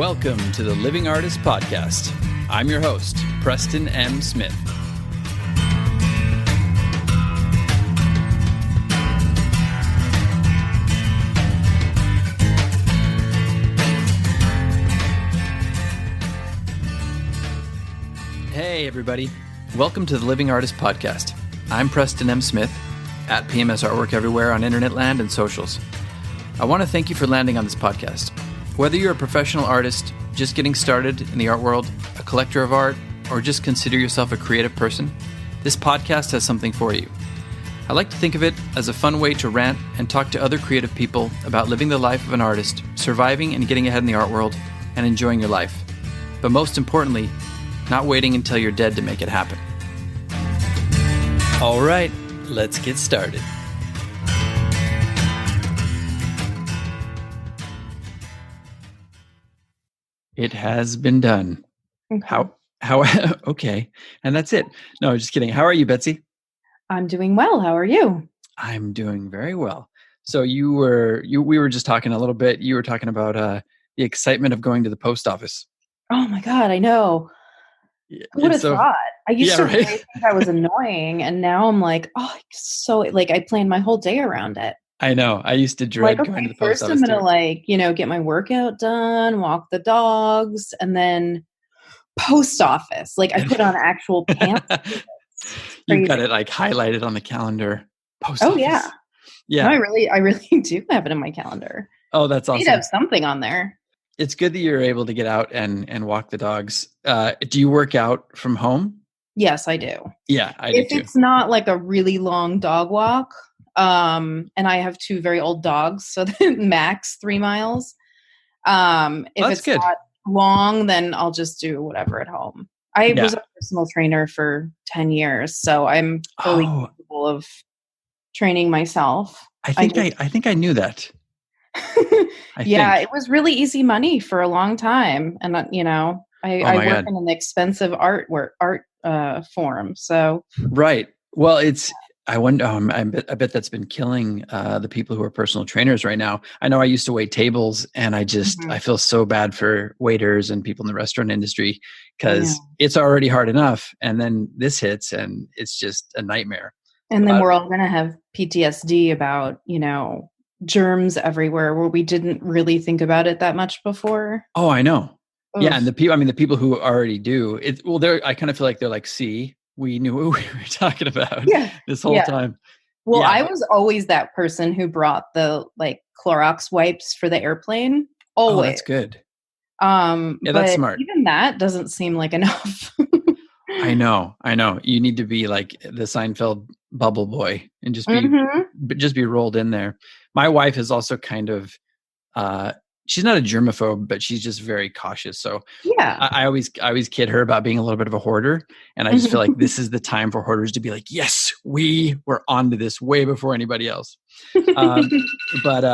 Welcome to the Living Artist Podcast. I'm your host, Preston M. Smith. Hey, everybody. Welcome to the Living Artist Podcast. I'm Preston M. Smith, at PMS Artwork everywhere on internet land and socials. I want to thank you for landing on this podcast. Whether you're a professional artist, just getting started in the art world, a collector of art, or just consider yourself a creative person, this podcast has something for you. I like to think of it as a fun way to rant and talk to other creative people about living the life of an artist, surviving and getting ahead in the art world, and enjoying your life. But most importantly, not waiting until you're dead to make it happen. All right, let's get started. It has been done. Okay. How, okay. And that's it. No, just kidding. How are you, Betsy? I'm doing well. How are you? I'm doing very well. So we were just talking a little bit. You were talking about the excitement of going to the post office. Oh my God, I know. Who would have thought? I used to really think I was annoying, and now I'm like, I planned my whole day around it. I know. I used to dread going to the post office. First, I'm gonna get my workout done, walk the dogs, and then post office. Like I put on actual pants. You've got it like highlighted on the calendar. Post office. Yeah. Yeah. No, I really do have it in my calendar. Oh, that's awesome. You'd have something on there. It's good that you're able to get out and walk the dogs. Do you work out from home? Yes, I do. Yeah, I do too. If it's not like a really long dog walk, and I have two very old dogs, so max 3 miles. If it's good. Not long, then I'll just do whatever at home. I was a personal trainer for 10 years, so I'm fully capable of training myself. I think I knew that. It was really easy money for a long time, and I work in an expensive art form. So right. Well, I wonder. I bet that's been killing the people who are personal trainers right now. I know I used to wait tables, and I feel so bad for waiters and people in the restaurant industry because it's already hard enough, and then this hits, and it's just a nightmare. And then we're all going to have PTSD about germs everywhere where we didn't really think about it that much before. Oh, I know. Oof. Yeah, and the people who already do it. Well, I kind of feel like they're like, see, we knew what we were talking about this whole time. Well, I was always that person who brought the Clorox wipes for the airplane. Always. Oh, that's good. But that's smart. Even that doesn't seem like enough. I know. You need to be like the Seinfeld bubble boy and just be rolled in there. My wife is also kind of, she's not a germaphobe, but she's just very cautious. So I always kid her about being a little bit of a hoarder. And I just feel like this is the time for hoarders to be like, yes, we were onto this way before anybody else. That's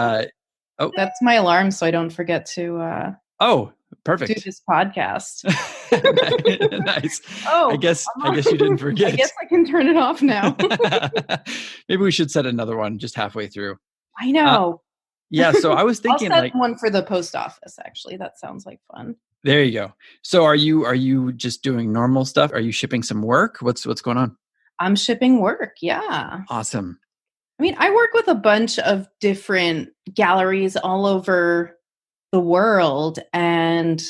my alarm. So I don't forget to, perfect. Do this podcast. Nice. I guess you didn't forget. I guess I can turn it off now. Maybe we should set another one just halfway through. I know. So I was thinking I'll set one for the post office. Actually, that sounds like fun. There you go. So are you just doing normal stuff? Are you shipping some work? What's going on? I'm shipping work. Yeah. Awesome. I mean, I work with a bunch of different galleries all over the world, and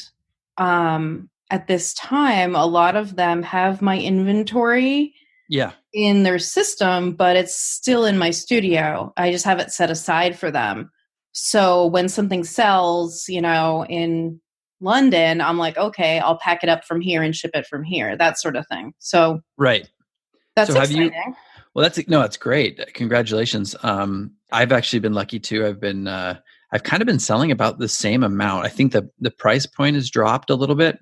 at this time, a lot of them have my inventory in their system, but it's still in my studio. I just have it set aside for them. So when something sells, in London, I'm like, okay, I'll pack it up from here and ship it from here, that sort of thing. So that's exciting. That's great. Congratulations. I've actually been lucky too. I've kind of been selling about the same amount. I think the price point has dropped a little bit,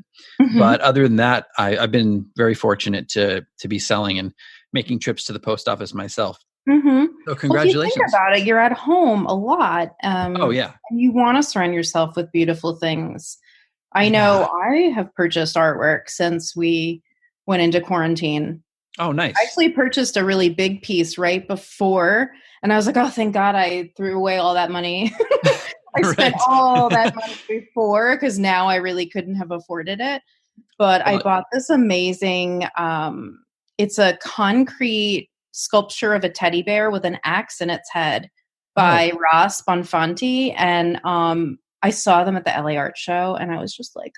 but other than that, I've been very fortunate to be selling and making trips to the post office myself. So congratulations. Well, if you think about it, you're at home a lot. And you want to surround yourself with beautiful things. I know I have purchased artwork since we went into quarantine. Oh, nice. I actually purchased a really big piece right before, and I was like, oh, thank God I threw away all that money. I spent Right. all that money before because now I really couldn't have afforded it. But I Well, bought this amazing, it's a concrete sculpture of a teddy bear with an axe in its head oh, by Ross Bonfanti. And I saw them at the LA Art Show and I was just like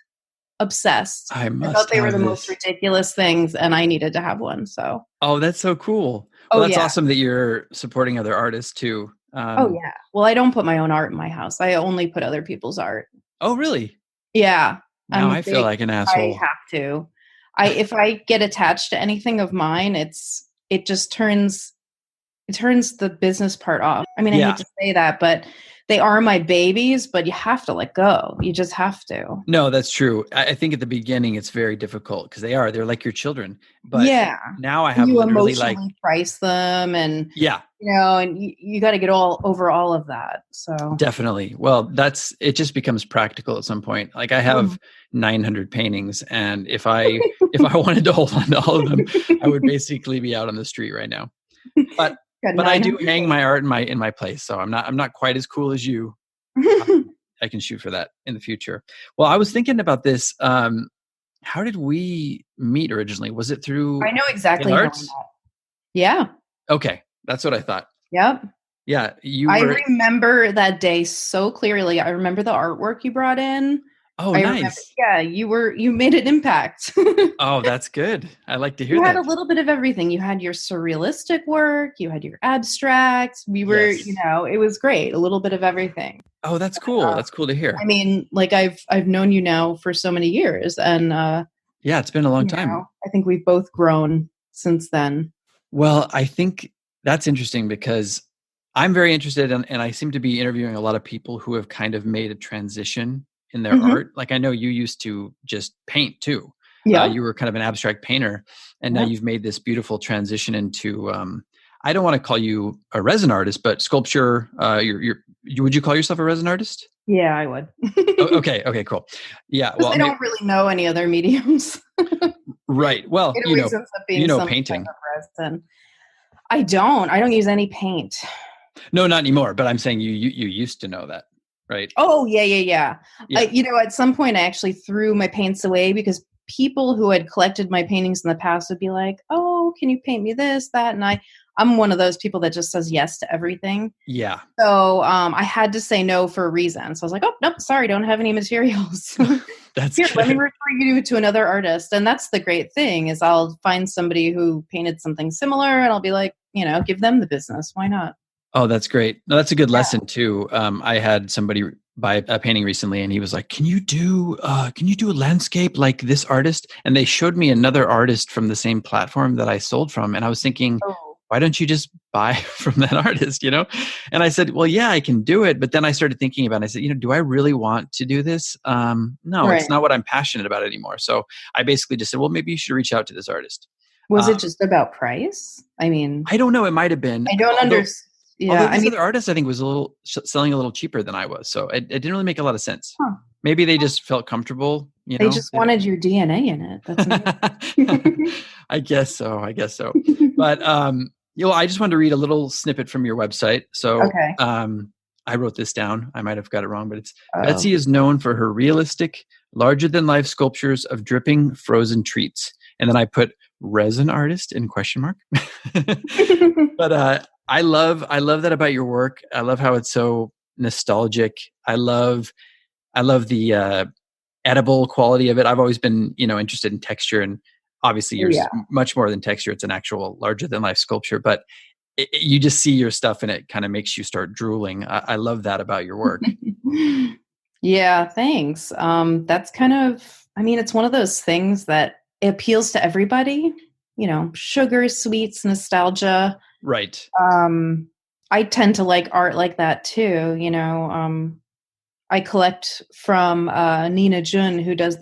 obsessed. I I thought must they were have the most this. ridiculous things and I needed to have one. So, Oh, that's so cool. Well, oh, that's yeah. awesome that you're supporting other artists too. Oh, yeah. Well, I don't put my own art in my house. I only put other people's art. Oh, really? Yeah, Now I'm a I feel big like an I asshole. have to. I if I get attached to anything of mine, it just turns the business part off. I mean, I hate Yeah. to say that, but they are my babies, but you have to let go. You just have to. No, that's true. I think at the beginning it's very difficult because they're like your children. But Yeah. now I And have you literally like, emotionally price them and yeah, and you got to get all over all of that. So, definitely. Well, it just becomes practical at some point. Like I Mhm. have 900 paintings, and if I wanted to hold on to all of them, I would basically be out on the street right now. But Got but I do 900 hang my art in my place, so I'm not quite as cool as you. pages. I can shoot for that in the future. Well, I was thinking about this. How did we meet originally? Was it through I know Hail exactly how I Arts? met. Yeah. Okay, that's what I thought. Yep. Yeah, you I were. remember that day so clearly. I remember the artwork you brought in. Oh, I remember, nice. yeah, you made an impact. Oh, that's good. I like to hear You had a that. little bit of everything. You had your surrealistic work, you had your abstracts. We were, Yes. it was great. A little bit of everything. Oh, that's cool. That's cool to I hear. mean, like I've known you now for so many years, and Yeah, it's been a long time. I think we've both grown since then. Well, I think that's interesting because I'm very interested in, and I seem to be interviewing a lot of people who have kind of made a transition in their Hmm. art. Like I know you used to just paint too. Yeah. You were kind of an abstract painter, and now Yeah. you've made this beautiful transition into. I don't want to call you a resin artist, but sculpture. Would you call yourself a resin artist? Yeah, I would. Oh, Because okay. Okay. Cool. Yeah. Well, I don't really know any other mediums. right. Well, It always ends up being some type painting. of resin. I don't. I don't use any paint. No, not anymore. But I'm saying you used to know that, right? Oh, yeah, yeah, yeah. Yeah. At some point, I actually threw my paints away because people who had collected my paintings in the past would be like, "Oh, can you paint me this, that?" And I'm one of those people that just says yes to everything. Yeah. So I had to say no for a reason. So I was like, "Oh, nope, sorry, don't have any materials." That's Here, let me good. refer you to another artist. And that's the great thing is I'll find somebody who painted something similar and I'll be like, give them the business. Why not? Oh, that's great. No, that's a good lesson too. I had somebody buy a painting recently, and he was like, can you do a landscape like this artist?" And they showed me another artist from the same platform that I sold from, and I was thinking, Oh, why don't you just buy from that artist? And I said, well, yeah, I can do it. But then I started thinking about it. I said, do I really want to do this? No, it's right. not what I'm passionate about anymore. So I basically just said, well, maybe you should reach out to this artist. Was Um, it just about price? I mean, I don't know. It might have been, I don't understand. Yeah, although I this mean, other artist I think was selling a little cheaper than I was, so it didn't really make a lot of sense. huh. Maybe they just felt comfortable, They just wanted your DNA in it. That's amazing. I guess so. I guess so. But I just wanted to read a little snippet from your website. So Okay. I wrote this down. I might have got it wrong, but it's Oh. Betsy is known for her realistic, larger than life sculptures of dripping frozen treats. And then I put resin artist in question mark. But I love that about your work. I love how it's so nostalgic. I love the edible quality of it. I've always been, interested in texture, and obviously Oh, yours is yeah. much more than texture. It's an actual larger than life sculpture, but you just see your stuff and it kind of makes you start drooling. I love that about your work. Yeah, thanks. That's kind of, I mean, it's one of those things that appeals to everybody, sugar, sweets, nostalgia. Right. I tend to like art like that too, I collect from Nina Jun, who does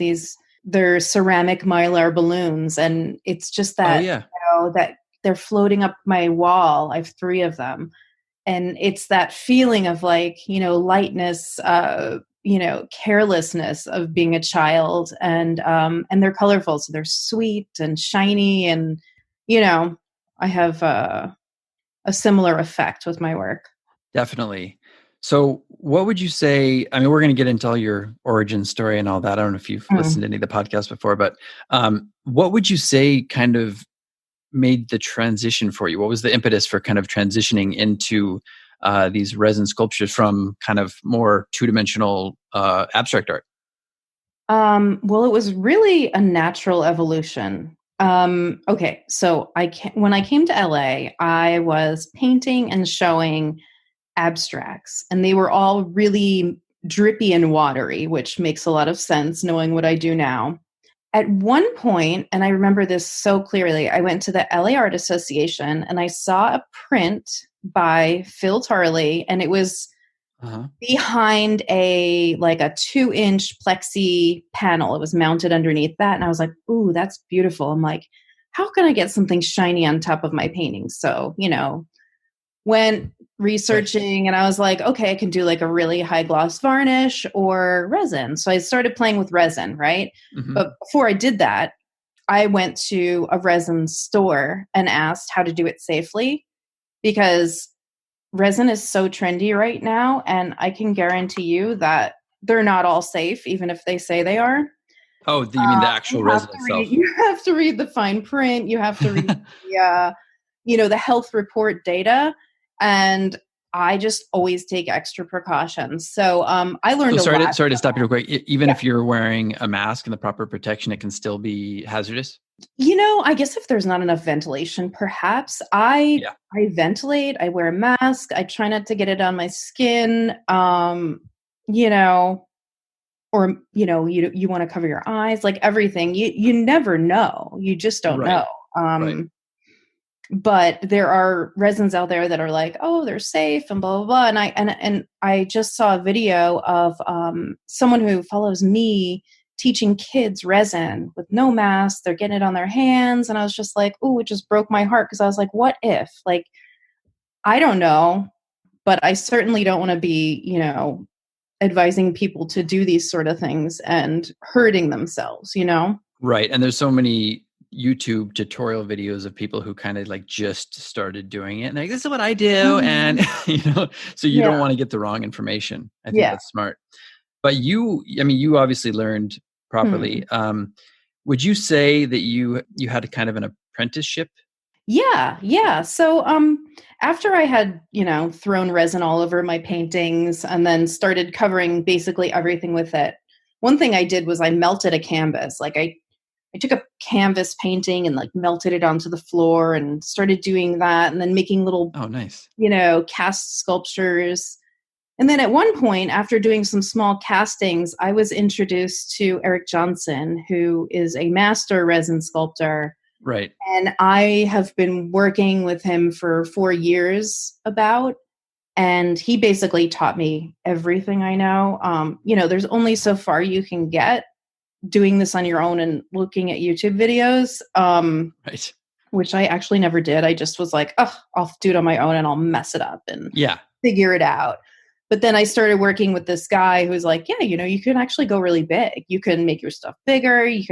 they're ceramic mylar balloons. And it's just Oh that, yeah. that they're floating up my wall. I have 3 of them. And it's that feeling of like, lightness, carelessness of being a child. And they're colorful. So they're sweet and shiny. And, I have a similar effect with my work. Definitely. So, what would you say? I mean, we're going to get into all your origin story and all that. I don't know if you've listened Mm. to any of the podcasts before, but what would you say kind of made the transition for you? What was the impetus for kind of transitioning into these resin sculptures from kind of more two-dimensional abstract art? Well, it was really a natural evolution. Okay, so when I came to LA, I was painting and showing abstracts, and they were all really drippy and watery, which makes a lot of sense knowing what I do now. At one point, and I remember this so clearly, I went to the LA Art Association and I saw a print by Phil Tarley, and it was Uh-huh. behind a 2-inch plexi panel. It was mounted underneath that. And I was like, ooh, that's beautiful. I'm like, how can I get something shiny on top of my painting? So, went Right. researching and I was like, okay, I can do like a really high gloss varnish or resin. So I started playing with resin, right? Hmm. But before I did that, I went to a resin store and asked how to do it safely because resin is so trendy right now. And I can guarantee you that they're not all safe, even if they say they are. Oh, you mean the actual resin itself? You have to read the fine print. You have to read the health report data. And I just always take extra precautions. So I So learned a lot. sorry to stop you real quick. Even Yeah. if you're wearing a mask and the proper protection, it can still be hazardous. I guess if there's not enough ventilation, perhaps Yeah. I ventilate, I wear a mask, I try not to get it on my skin. You know, or you want to cover your eyes, like everything. You never know. You just don't Right. know. Right. But there are resins out there that are like, oh, they're safe and blah blah blah. And I just saw a video of someone who follows me teaching kids resin with no mask. They're getting it on their hands, and I was just like, oh, it just broke my heart because I was like, what if? Like, I don't know, but I certainly don't want to be, advising people to do these sort of things and hurting themselves. Right. And there's so many YouTube tutorial videos of people who kind of like just started doing it. And like, this is what I do. And, Mhm. so you Yeah. don't want to get the wrong information. I think Yeah. that's smart. But you obviously learned Hmm. properly. Would you say that you had a kind of an apprenticeship? Yeah, yeah. So after I had, thrown resin all over my paintings and then started covering basically everything with it. One thing I did was I melted a canvas. Like I took a canvas painting and like melted it onto the floor and started doing that and then making little, Oh, nice. cast sculptures. And then at one point, after doing some small castings, I was introduced to Eric Johnson, who is a master resin sculptor. Right. And I have been working with him for 4 years and he basically taught me everything I know. There's only so far you can get doing this on your own and looking at YouTube videos, Right. which I actually never did. I just was like, oh, I'll do it on my own and I'll mess it up and Yeah. figure it out. But then I started working with this guy who's like, yeah, you can actually go really big. You can make your stuff bigger. You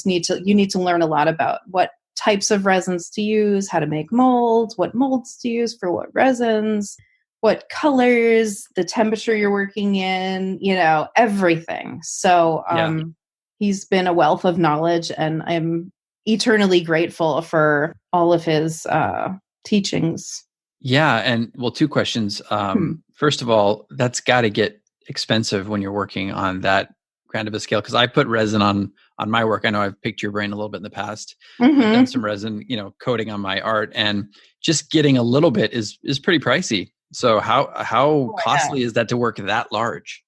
need to learn a lot about what types of resins to use, how to make molds, what molds to use for what resins, what colors, the temperature you're working in, everything. So Yeah. he's been a wealth of knowledge, and I'm eternally grateful for all of his teachings. Yeah. And well, two questions. Hmm. First of all, that's got to get expensive when you're working on that grand of a scale. Cause I put resin on my work. I know I've picked your brain a little bit in the past. I've done Mm-hmm. some resin, coating on my art, and just getting a little bit is pretty pricey. So how Oh, I know. costly is that to work that large?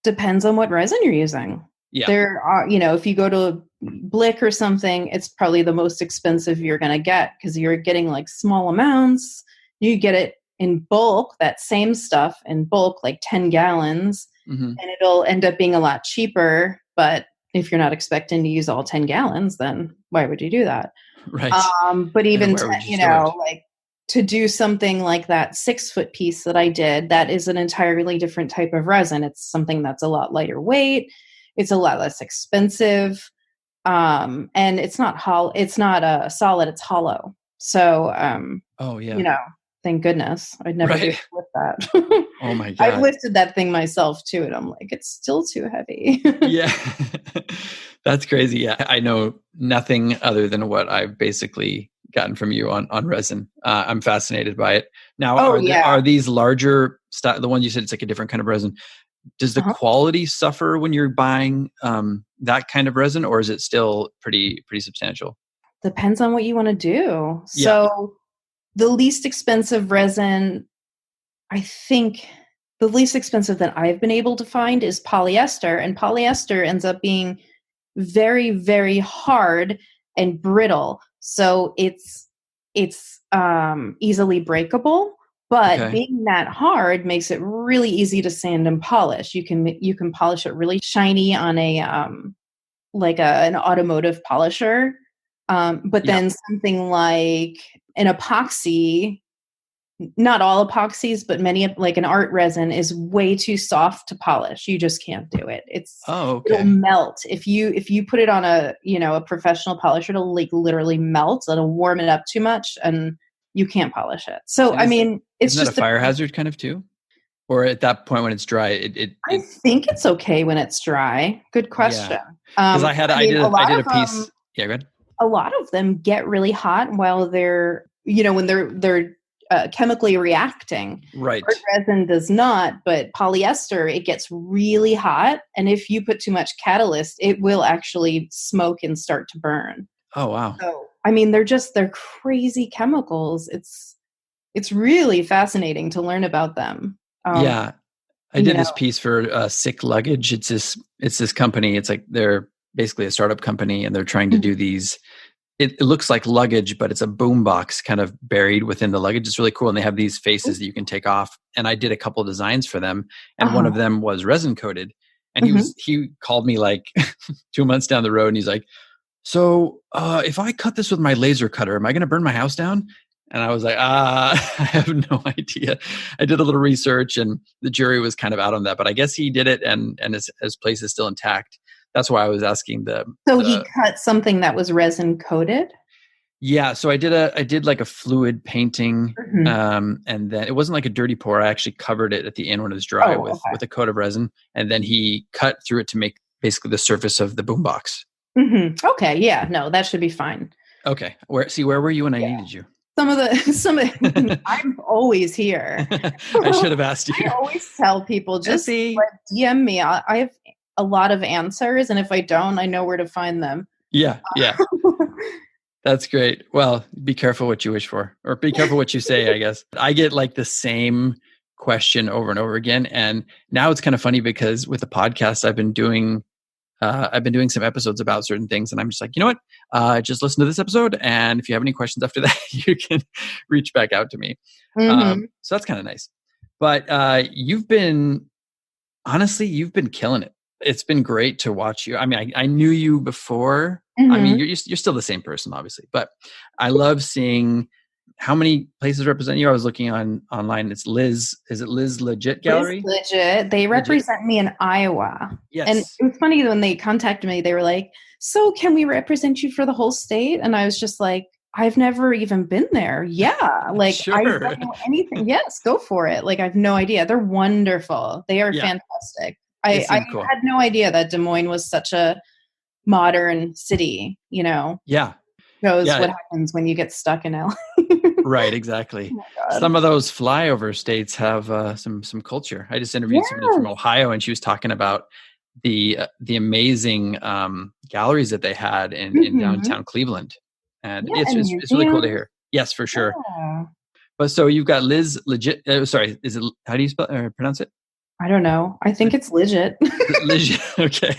Depends on what resin you're using. Yeah. There are, if you go to Blick or something, it's probably the most expensive you're going to get because you're getting like small amounts. You get it in bulk, that same stuff in bulk, like 10 gallons, Hmm. and it'll end up being a lot cheaper. But if you're not expecting to use all 10 gallons, then why would you do that? Right. But And even where would you store it? like to do something like that 6-foot piece that I did, that is an entirely different type of resin. It's something that's a lot lighter weight. It's a lot less expensive. And it's not solid, it's hollow. So, Oh you yeah. know, Thank goodness. I'd never do Right. it with that. Oh my I've God. lifted that thing myself too, and I'm like, it's still too heavy. Yeah. That's crazy. Yeah. I know nothing other than what I've basically gotten from you on resin. I'm fascinated by it. Now, Oh are yeah. these larger the one you said it's like a different kind of resin? Does the Uh-huh. quality suffer when you're buying that kind of resin, or is it still pretty substantial? Depends on what you want to do. Yeah. So the least expensive resin, I think the least expensive that I've been able to find is polyester, and polyester ends up being very, very hard and brittle. So it's easily breakable, but Okay. being that hard makes it really easy to sand and polish. You can polish it really shiny on a like an automotive polisher. But Yeah. then something like an epoxy, not all epoxies, but many, like an art resin, is way too soft to polish. You just can't do it. Oh, It'll okay. melt if you put it on a professional polisher. It'll like literally melt. It'll warm it up too much, and you can't polish it. So And I mean, it's isn't that a just fire hazard kind of too? Or at that point when it's dry, I think it's okay when it's dry. Good yeah. question. Because I mean, I did a piece. Yeah, go ahead. a lot of them get really hot while they're, when they're chemically reacting. Art Right. resin does not, but polyester, it gets really hot, and if you put too much catalyst, it will actually smoke and start to burn. Oh, wow. So I mean, they're crazy chemicals. It's really fascinating to learn about them. um Yeah. I you did know this piece for Sick Luggage. It's this company. It's like they're basically a startup company, and they're trying to do these. It looks like luggage, but it's a boombox kind of buried within the luggage. It's really cool, and they have these faces that you can take off. And I did a couple of designs for them, and one uh-huh. of them was resin coated. And Mhm. he called me like 2 months down the road, and he's like, "So if I cut this with my laser cutter, am I going to burn my house down?" And I was like, I have no idea. I did a little research, and the jury was kind of out on that. But I guess he did it, and his place is still intact. That's why I was asking So he the cut something that was resin coated. yeah. So I did like a fluid painting, Mhm. and then it wasn't like a dirty pour. I actually covered it at the end when it was dry Oh, okay. with a coat of resin, and then he cut through it to make basically the surface of the boombox. Okay, yeah, no, that should be fine. Okay, where were you when I Yeah. needed you? Some of the some of I'm always here. I should have asked I you, always tell people, just Essie. like DM me. I have a lot of answers, and if I don't, I know where to find them. Yeah, yeah. That's great. Well, be careful what you wish for, or be careful what you say, I guess. I get like the same question over and over again. And now it's kind of funny because with the podcast, I've been doing some episodes about certain things, and I'm just like, you know what? Just listen to this episode, and if you have any questions after that, you can reach back out to me. Mhm. So that's kind of nice. But you've been killing it. It's been great to watch you. I mean, I knew you before. I mean, Mhm. you're still the same person, obviously, but I love seeing how many places represent you. I was looking online. It's Liz. Is it Liz Legit Liz Gallery? Legit. They Legit. represent me in Iowa. And Yes. it was funny when they contacted me, they were like, "So can we represent you for the whole state?" And I was just like, "I've never even been there." Yeah. Like, I Sure. don't know anything. Yes, go for it. Like, I have no idea. They're wonderful. They are Yeah. fantastic. It I seemed cool. had no idea that Des Moines was such a modern city, Yeah. shows Yeah. what happens when you get stuck in LA. Right. Oh Exactly. my God. Some of those flyover states have some culture. I just interviewed somebody from Yes. Ohio, and she was talking about the amazing galleries that they had in Mhm. downtown Cleveland, and Yeah, and it's really cool to museums. hear. Yes, for sure. Yeah. But so you've got Liz Legit. Sorry, is it how do you spell or pronounce it? I don't know. I think it's legit. Liz. Okay.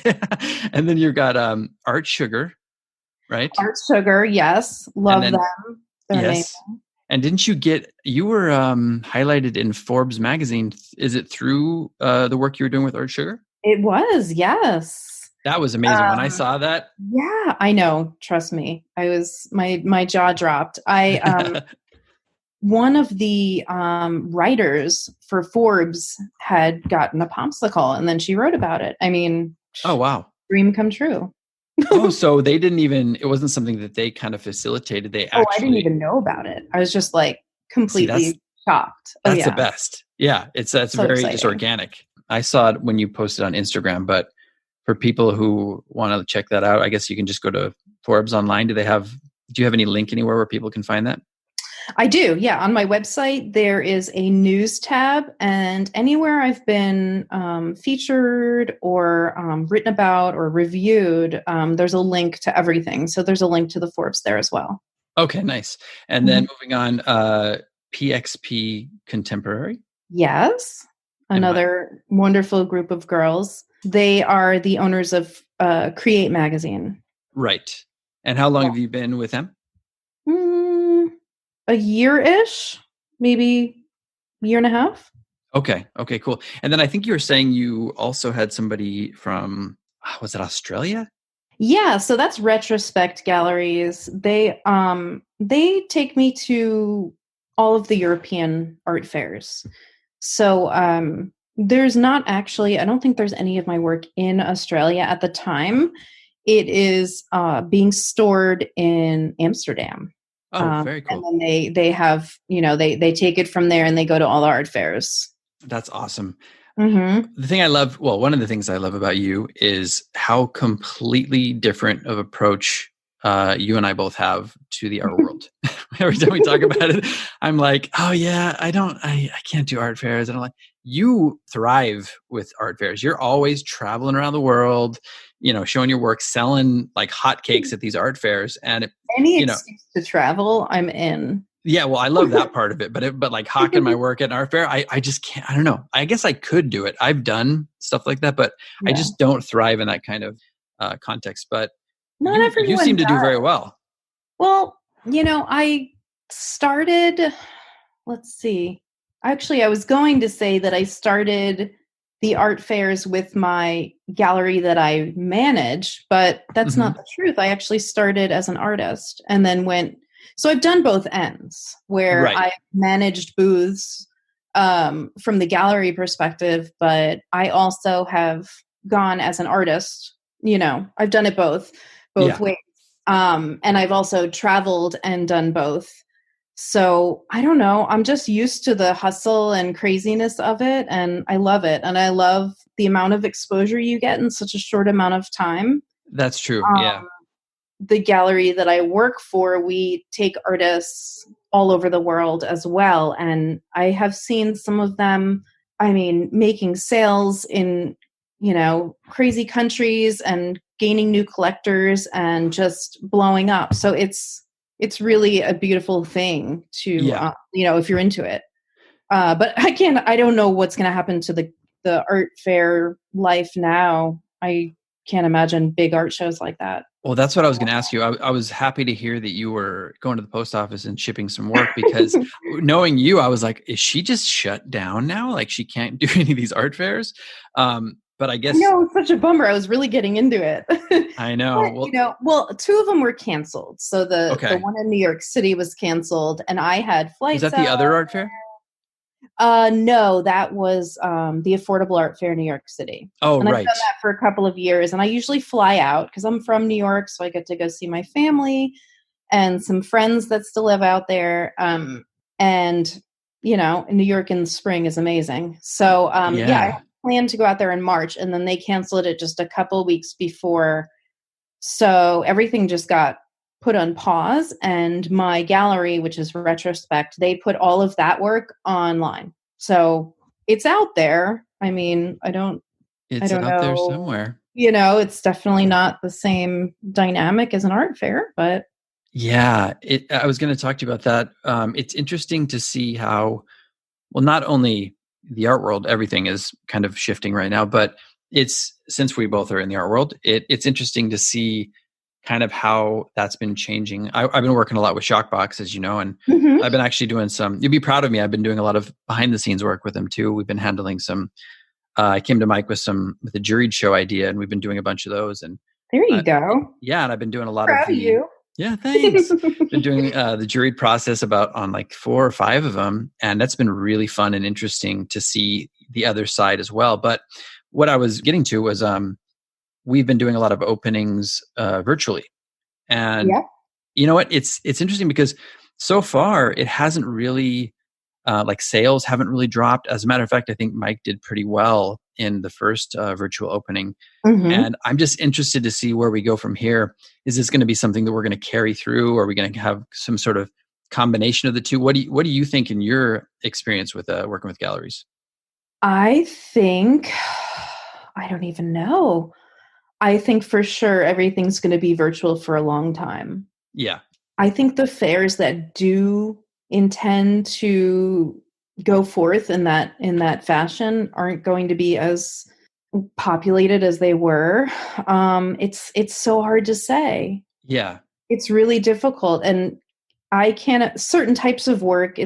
And then you've got Art Sugar, right? Art Sugar, yes. And Love then them. They're amazing. yes. And didn't you were highlighted in Forbes magazine? Is it through the work you were doing with Art Sugar? It was, yes. That was amazing. When I Um, saw that, yeah, I know. Trust me. My jaw dropped. One of the writers for Forbes had gotten a popsicle, and then she wrote about it. I mean, oh wow. dream come true. Oh, so they didn't even, it wasn't something that they kind of facilitated. They Oh, I didn't actually, even know about it. I was just like see, completely shocked. Oh That's the yeah. best. Yeah. That's So very just exciting. organic. I saw it when you posted on Instagram, but for people who want to check that out, I guess you can just go to Forbes online. Do you have any link anywhere where people can find that? I do. Yeah. On my website, there is a news tab, and anywhere I've been featured or written about or reviewed, there's a link to everything. So there's a link to the Forbes there as well. Okay, nice. And then Mhm. moving on, PXP Contemporary. Yes. Am I Another wonderful group of girls. They are the owners of Create Magazine. right? And how long Yeah. have you been with them? Mm, a year-ish, maybe year and a half. Okay. Okay, cool. And then I think you were saying you also had somebody from, was it Australia? Yeah, so that's Retrospect Galleries. They take me to all of the European art fairs. So there's not actually, I don't think there's any of my work in Australia at the time. It is being stored in Amsterdam. Oh, very And cool. then they have, they take it from there and they go to all the art fairs. That's awesome. Mm-hmm. The thing I love, well, one of the things I love about you is how completely different of approach you and I both have to the art world. Every time we talk about it, I'm like, oh yeah, I can't do art fairs. And I'm like, you thrive with art fairs. You're always traveling around the world, showing your work, selling like hotcakes at these art fairs. And, Any you know, excuse to travel, I'm in. yeah, well, I love that part of it, but like hawking my work at an art fair, I just can't. I don't know. I guess I could do it. I've done stuff like that, but I Yeah. just don't thrive in that kind of context. But Not you everyone seem to do does. very well. Well, I started, let's see. Actually, I was going to say that I started the art fairs with my gallery that I manage, but that's Hmm. not the truth. I actually started as an artist and then so I've done both ends where Right. I managed booths from the gallery perspective, but I also have gone as an artist. I've done it both Yeah, ways. And I've also traveled and done both. So I don't know. I'm just used to the hustle and craziness of it. And I love it. And I love the amount of exposure you get in such a short amount of time. that's true. Yeah. Um, the gallery that I work for, we take artists all over the world as well. And I have seen some of them, making sales in, crazy countries and gaining new collectors and just blowing up. So it's really a beautiful thing to, Yeah. if you're into it. But I don't know what's going to happen to the art fair life now. I can't imagine big art shows like that. Well, that's what I was going to ask you. I was happy to hear that you were going to the post office and shipping some work because knowing you, I was like, is she just shut down now? Like she can't do any of these art fairs? But I I guess know, it's such a bummer. I was really getting into it. I know. But, well, two of them were canceled. So the Okay. one in New York City was canceled, and I had Was flights that the out. other art fair? No, that was the Affordable Art Fair in New York City. Oh, And I've right. done that for a couple of years, and I usually fly out because I'm from New York, so I get to go see my family and some friends that still live out there. And in New York in the spring is amazing. So yeah, I Yeah. planned to go out there in March, and then they canceled it just a couple weeks before. So everything just got put on pause, and my gallery, which is Retrospect, they put all of that work online. So it's out there. I It's don't out there know. somewhere. It's definitely not the same dynamic as an art fair, but Yeah. I was going to talk to you about that. It's interesting to see how, well, not only the art world, everything is kind of shifting right now, but since we both are in the art world, it's interesting to see kind of how that's been changing. I've been working a lot with Shockbox, as you know, and Mhm. I've been actually doing you'd be proud of me. I've been doing a lot of behind the scenes work with them too. We've been handling I came to Mike with a juried show idea, and we've been doing a bunch of those. And There you uh, go. yeah, and I've been doing a lot of Proud of the, you. yeah, thanks. Been doing the juried process on like 4 or 5 of them, and that's been really fun and interesting to see the other side as well. But what I was getting to was we've been doing a lot of openings virtually, and Yep. you know what? It's interesting because so far it hasn't really like sales haven't really dropped. As a matter of fact, I think Mike did pretty well in the first virtual opening. Mm-hmm. And I'm just interested to see where we go from here. Is this going to be something that we're going to carry through? Or are we going to have some sort of combination of the two? What do you think in your experience with working with galleries? I think, I don't even know. I think for sure everything's going to be virtual for a long time. Yeah. I think the fairs that do intend to go forth in that fashion aren't going to be as populated as they were. It's so hard to say. Yeah. It's really difficult, and I can't. Certain types of work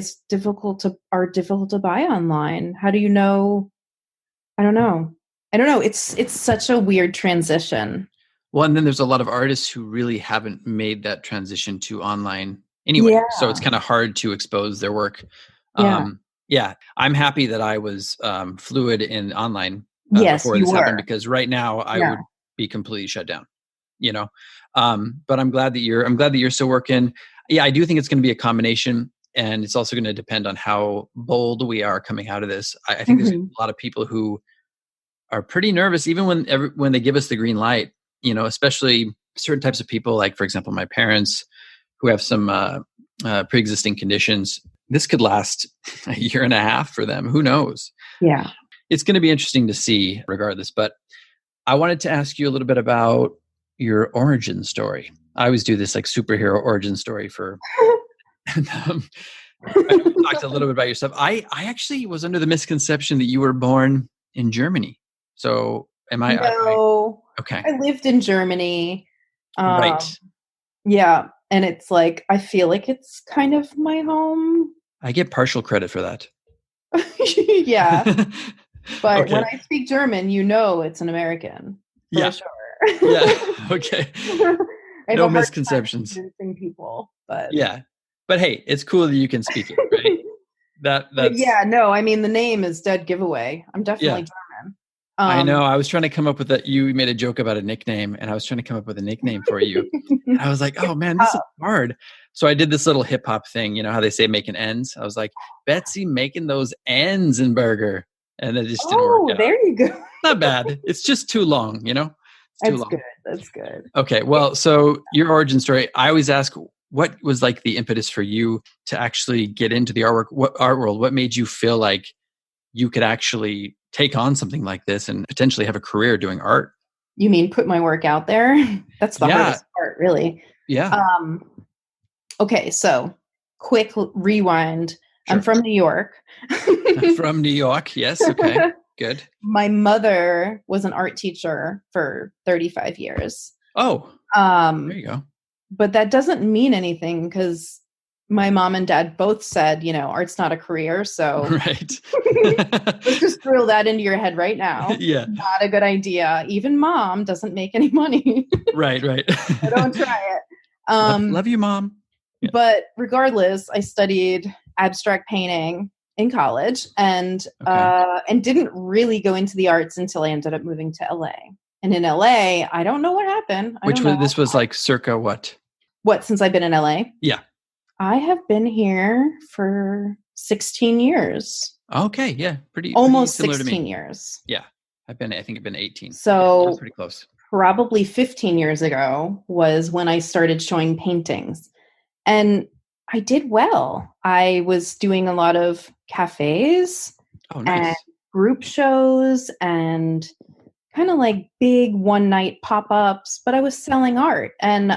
are difficult to buy online. How do you know? I don't know. I don't know. It's such a weird transition. Well, and then there's a lot of artists who really haven't made that transition to online anyway. Yeah, So it's kind of hard to expose their work. yeah. Yeah, I'm happy that I was fluid in online Yes, before you this happened, were. because right now I Yeah. would be completely shut down. You know, but I'm glad that you're still working. Yeah, I do think it's going to be a combination, and it's also going to depend on how bold we are coming out of this. I think there's Mhm. a lot of people who are pretty nervous, even when they give us the green light. You know, especially certain types of people, like for example, my parents who have some pre-existing conditions. This could last a year and a half for them. Who knows? Yeah. It's going to be interesting to see, regardless. But I wanted to ask you a little bit about your origin story. I always do this like superhero origin story for. um, I know we talked a little bit about yourself. I actually was under the misconception that you were born in Germany. So am I No, okay? I lived in Germany. Right. Um, yeah, and it's like I feel like it's kind of my home. I get partial credit for that. Yeah, but when Okay. I speak German, you know it's an American for Yeah. sure. Yeah. Okay. I have No a hard time misconceptions. convincing people, but Yeah. But hey, it's cool that you can speak it, right? but That's yeah, no, I mean the name is dead giveaway. I'm definitely yeah. German. I know. Um, I was trying to come up with that. You made a joke about a nickname, and I was trying to come up with a nickname for you. And I was like, oh it's man, this is tough. hard. So I did this little hip hop thing. You know how they say making ends? I was like, Betsy making those Enzensberger. And it just didn't work Oh, out. there you go. Not bad. It's just too long, you know? It's too That's long. good. That's good. Okay. Well, so your origin story, I always ask, what was like the impetus for you to actually get into the art world? What made you feel like you could actually take on something like this and potentially have a career doing art? You mean put my work out there? That's the Yeah. hardest part, really. Yeah. Um, okay, so quick rewind. I'm Sure. from New York. From New York. Yes. Okay. Good. My mother was an art teacher for 35 years. Oh, there Um, you go. but that doesn't mean anything because my mom and dad both said, art's not a career. So Right. let's just drill that into your head right now. Yeah. Not a good idea. Even mom doesn't make any money. Right. Right. So don't try it. Love you, mom. Yeah. But regardless, I studied abstract painting in college Okay. and didn't really go into the arts until I ended up moving to LA. And in LA, I don't know what happened. I don't know. This was like circa what? What, since I've been in LA? Yeah. I have been here for 16 years. Okay. Yeah. Pretty Almost similar to 16 me. years. Yeah. I think I've been 18. So Yeah, pretty close. probably 15 years ago was when I started showing paintings. And I did well. I was doing a lot of cafes Oh, and nice. group shows and kind of like big one night pop-ups, but I was selling art. And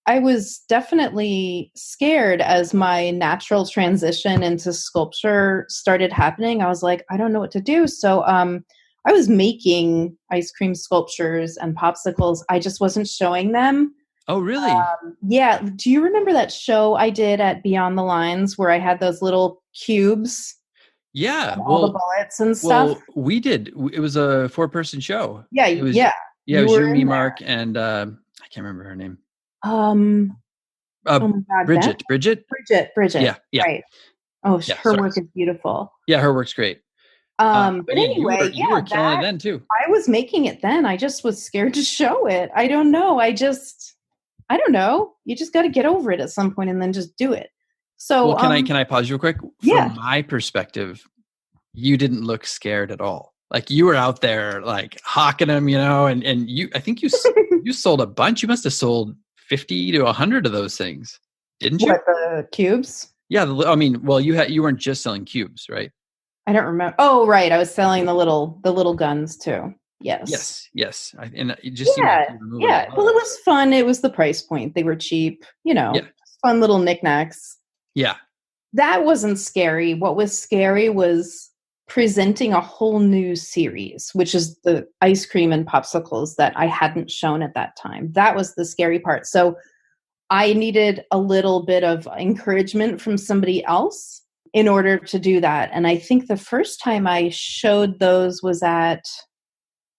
I was definitely scared as my natural transition into sculpture started happening. I was like, I don't know what to do. So I was making ice cream sculptures and popsicles. I just wasn't showing them. Oh, really? Yeah. Do you remember that show I did at Beyond the Lines where I had those little cubes Yeah. and all the bullets and stuff? Well, we did. It was a 4-person show. Yeah. It was, Yeah. yeah, it You was were you, me, in there. Mark, and I can't remember her name. Um, oh my God. Bridget. Bridget? Bridget. Yeah. Yeah. Right. Oh, Yeah. her Sorry. work is beautiful. Yeah. Her work's great. But But yeah, anyway, you were killing it that then too. I was making it then. I just was scared to show it. I don't know. I don't know. You just got to get over it at some point and then just do it. So, Well, can I pause you real quick? yeah. From my perspective, you didn't look scared at all. Like you were out there like hawking them, and I think you sold a bunch. You must have sold 50 to 100 of those things, didn't you? What, the cubes? Yeah, I mean, well, you weren't just selling cubes, right? I don't remember. Oh, right. I was selling the little guns too. Yes. Yes. And it just seemed like Yeah. you were moving a Yeah. lot Well, of it them. was fun. It was the price point. They were cheap, Yeah, fun little knickknacks. yeah, That wasn't scary. What was scary was presenting a whole new series, which is the ice cream and popsicles that I hadn't shown at that time. That was the scary part. So I needed a little bit of encouragement from somebody else in order to do that. And I think the first time I showed those was at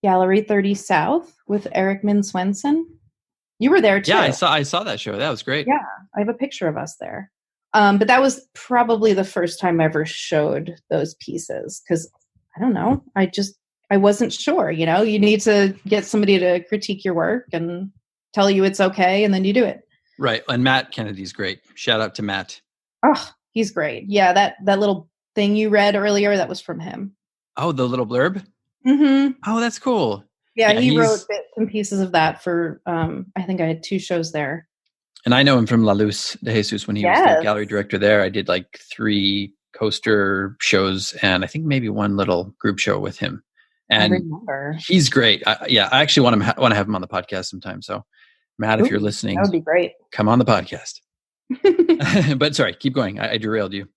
Gallery 30 South with Eric Min Swenson. You were there yeah. too. I saw that show. That was great. Yeah, I have a picture of us there. But that was probably the first time I ever showed those pieces because I don't know. I wasn't sure. You need to get somebody to critique your work and tell you it's okay, and then you do it. Right. And Matt Kennedy's great. Shout out to Matt. Oh, he's great. Yeah, that little thing you read earlier, that was from him. Oh, the little blurb. Mm-hmm. Oh, that's cool. Yeah, Yeah, he wrote bits and pieces of that for. I think I had 2 shows there. and I know him from La Luz de Jesus when he was the gallery director there. I did like 3 coaster shows and I think maybe 1 little group show with him. And I remember. he's great. I actually want to have him on the podcast sometime. So, Matt, if you're listening, that would be great. Come on the podcast. But sorry, keep going. I derailed you.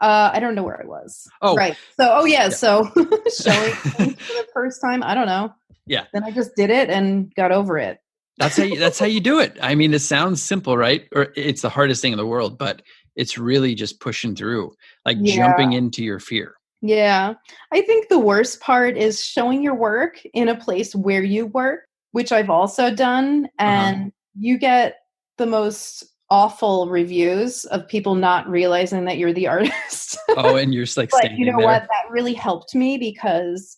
I don't know where I was. Oh, right. So, yeah. So showing for the first time, I don't know. Yeah. Then I just did it and got over it. That's how you do it. I mean, it sounds simple, right? Or it's the hardest thing in the world, but it's really just pushing through, like jumping into your fear. Yeah. I think the worst part is showing your work in a place where you work, which I've also done. And you get the most awful reviews of people not realizing that you're the artist. Oh, and you're just like but standing you know there. what? That really helped me because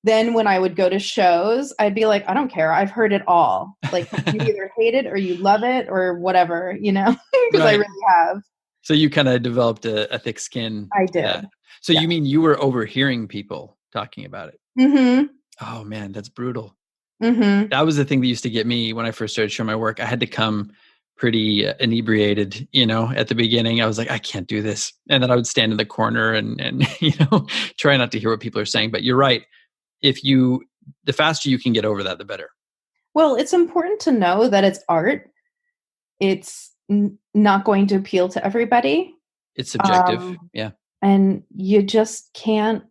then when I would go to shows, I'd be like, I don't care. I've heard it all. Like you either hate it or you love it or whatever, because I really have. So you kind of developed a thick skin. I did. So you mean you were overhearing people talking about it? Mm-hmm. Oh man, that's brutal. Mm-hmm. That was the thing that used to get me when I first started showing my work. I had to come pretty inebriated, at the beginning. I was like, I can't do this. And then I would stand in the corner and try not to hear what people are saying. But you're right. The faster you can get over that, the better. Well, it's important to know that it's art. It's not going to appeal to everybody. It's subjective. Yeah. And you just can't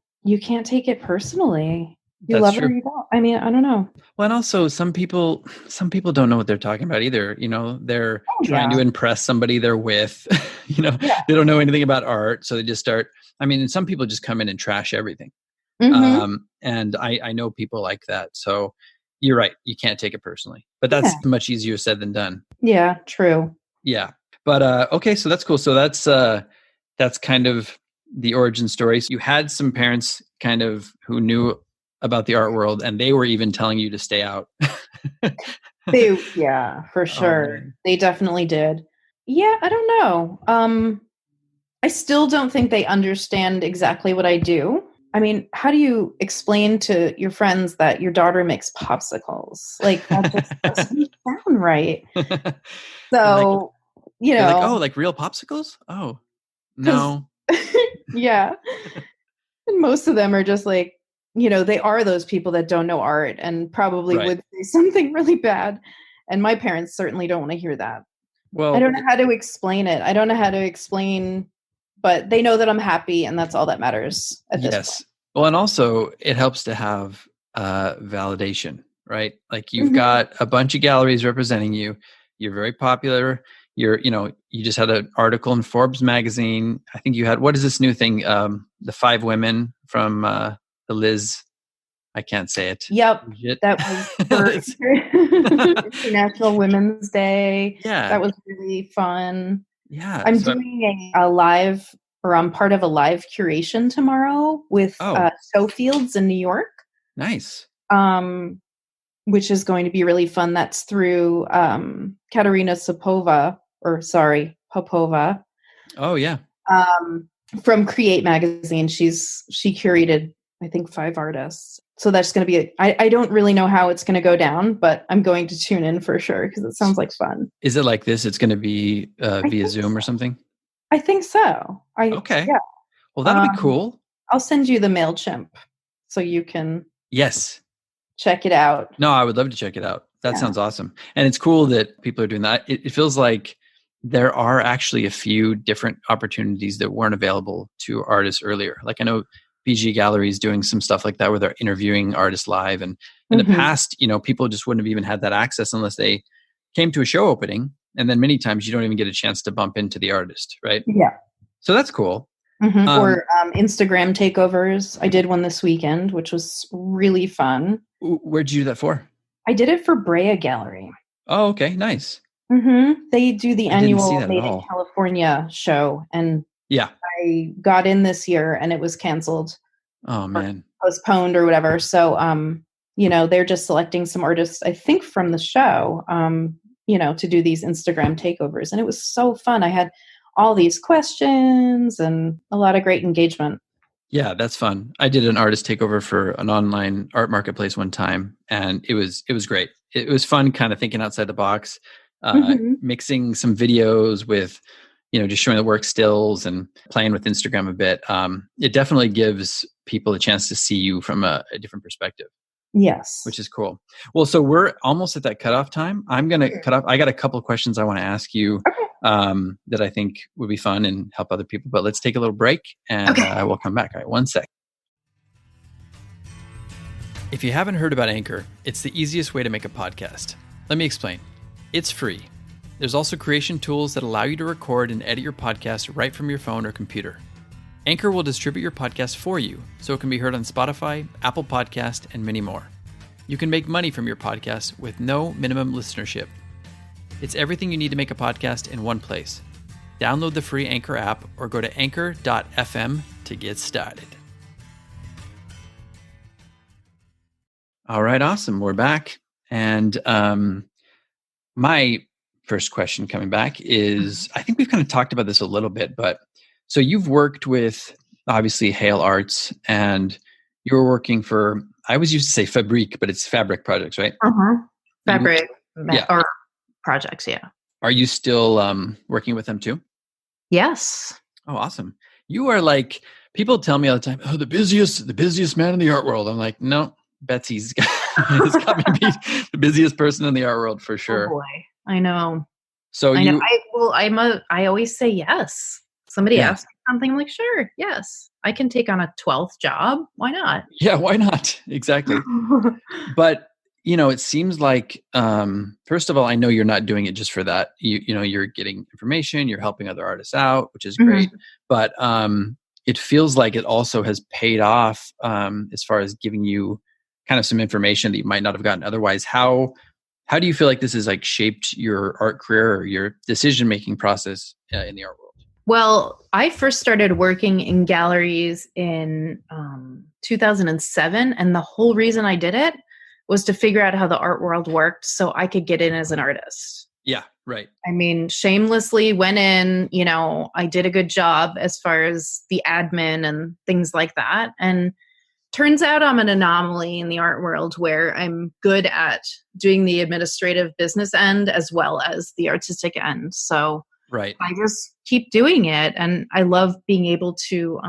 take it personally. You love it or you don't. I mean, I don't know. Well, and also some people don't know what they're talking about either. They're trying to impress somebody they're with. They don't know anything about art. So they just start, and some people just come in and trash everything. Mm-hmm. And I know people like that. So you're right. You can't take it personally, but that's much easier said than done. Yeah, true. Yeah. But, okay. So that's cool. So that's kind of the origin story. So you had some parents kind of who knew about the art world and they were even telling you to stay out. For sure. They definitely did. Yeah. I don't know. I still don't think they understand exactly what I do. I mean, how do you explain to your friends that your daughter makes popsicles? Like, that just doesn't sound right. So, like, oh, like real popsicles? Oh, no. Yeah. And most of them are just like, they are those people that don't know art and probably would say something really bad. And my parents certainly don't want to hear that. Well, I don't know how to explain it. I don't know how to explain, but they know that I'm happy and that's all that matters at this point. Well, and also it helps to have validation, right? Like you've got a bunch of galleries representing you. You're very popular. You just had an article in Forbes magazine. I think you had, what is this new thing? The 5 women from the Liz. I can't say it. Yep. That was for International Women's Day. Yeah. That was really fun. Yeah. I'm doing a live, or I'm part of a live curation tomorrow with Showfields in New York. Nice. Which is going to be really fun. That's through Katerina Popova. Oh yeah. From Create Magazine. She curated, I think, 5 artists. So that's going to be, I don't really know how it's going to go down, but I'm going to tune in for sure because it sounds like fun. Is it like this? It's going to be via Zoom or something? I think so. Okay. Yeah. Well, that'll be cool. I'll send you the MailChimp so you can Yes. check it out. No, I would love to check it out. That sounds awesome. And it's cool that people are doing that. It feels like there are actually a few different opportunities that weren't available to artists earlier. Like I know BG Gallery is doing some stuff like that where they're interviewing artists live. And in the past, people just wouldn't have even had that access unless they came to a show opening. And then many times you don't even get a chance to bump into the artist, right? Yeah. So that's cool. Or Instagram takeovers. I did one this weekend, which was really fun. Where'd you do that for? I did it for Brea Gallery. Oh, okay. Nice. They do the annual Made in California show. And yeah, I got in this year and it was canceled. Oh, man. Postponed or whatever. So, they're just selecting some artists, I think, from the show, to do these Instagram takeovers. And it was so fun. I had all these questions and a lot of great engagement. Yeah, that's fun. I did an artist takeover for an online art marketplace one time, and it was great. It was fun, kind of thinking outside the box, mixing some videos with, just showing the work stills and playing with Instagram a bit. It definitely gives people a chance to see you from a different perspective. Yes. Which is cool. Well, so we're almost at that cutoff time. I'm going to cut off. I got a couple of questions I want to ask you that I think would be fun and help other people. But let's take a little break and we'll come back. All right, 1 sec. If you haven't heard about Anchor, it's the easiest way to make a podcast. Let me explain. It's free. There's also creation tools that allow you to record and edit your podcast right from your phone or computer. Anchor will distribute your podcast for you, so it can be heard on Spotify, Apple Podcast, and many more. You can make money from your podcast with no minimum listenership. It's everything you need to make a podcast in one place. Download the free Anchor app or go to anchor.fm to get started. All right, awesome. We're back. And my first question coming back is, I think we've kind of talked about this a little bit, but so you've worked with, obviously, Hale Arts, and you were working for, I always used to say Fabrique, but it's Fabric Projects, right? Fabric or projects, yeah. Are you still working with them too? Yes. Oh, awesome. You are like, people tell me all the time, oh, the busiest man in the art world. I'm like, no, Betsy's has got me be the busiest person in the art world for sure. Oh boy, I know. So I always say yes. Somebody asks me something, I'm like, sure, yes. I can take on a 12th job. Why not? Yeah, why not? Exactly. But, it seems like, first of all, I know you're not doing it just for that. You're getting information, you're helping other artists out, which is great. But it feels like it also has paid off as far as giving you kind of some information that you might not have gotten otherwise. How do you feel like this has like shaped your art career or your decision-making process in the art world? Well, I first started working in galleries in 2007. And the whole reason I did it was to figure out how the art world worked so I could get in as an artist. Yeah, right. I mean, shamelessly went in, I did a good job as far as the admin and things like that. And turns out I'm an anomaly in the art world where I'm good at doing the administrative business end as well as the artistic end. So right. I just keep doing it. And I love being able to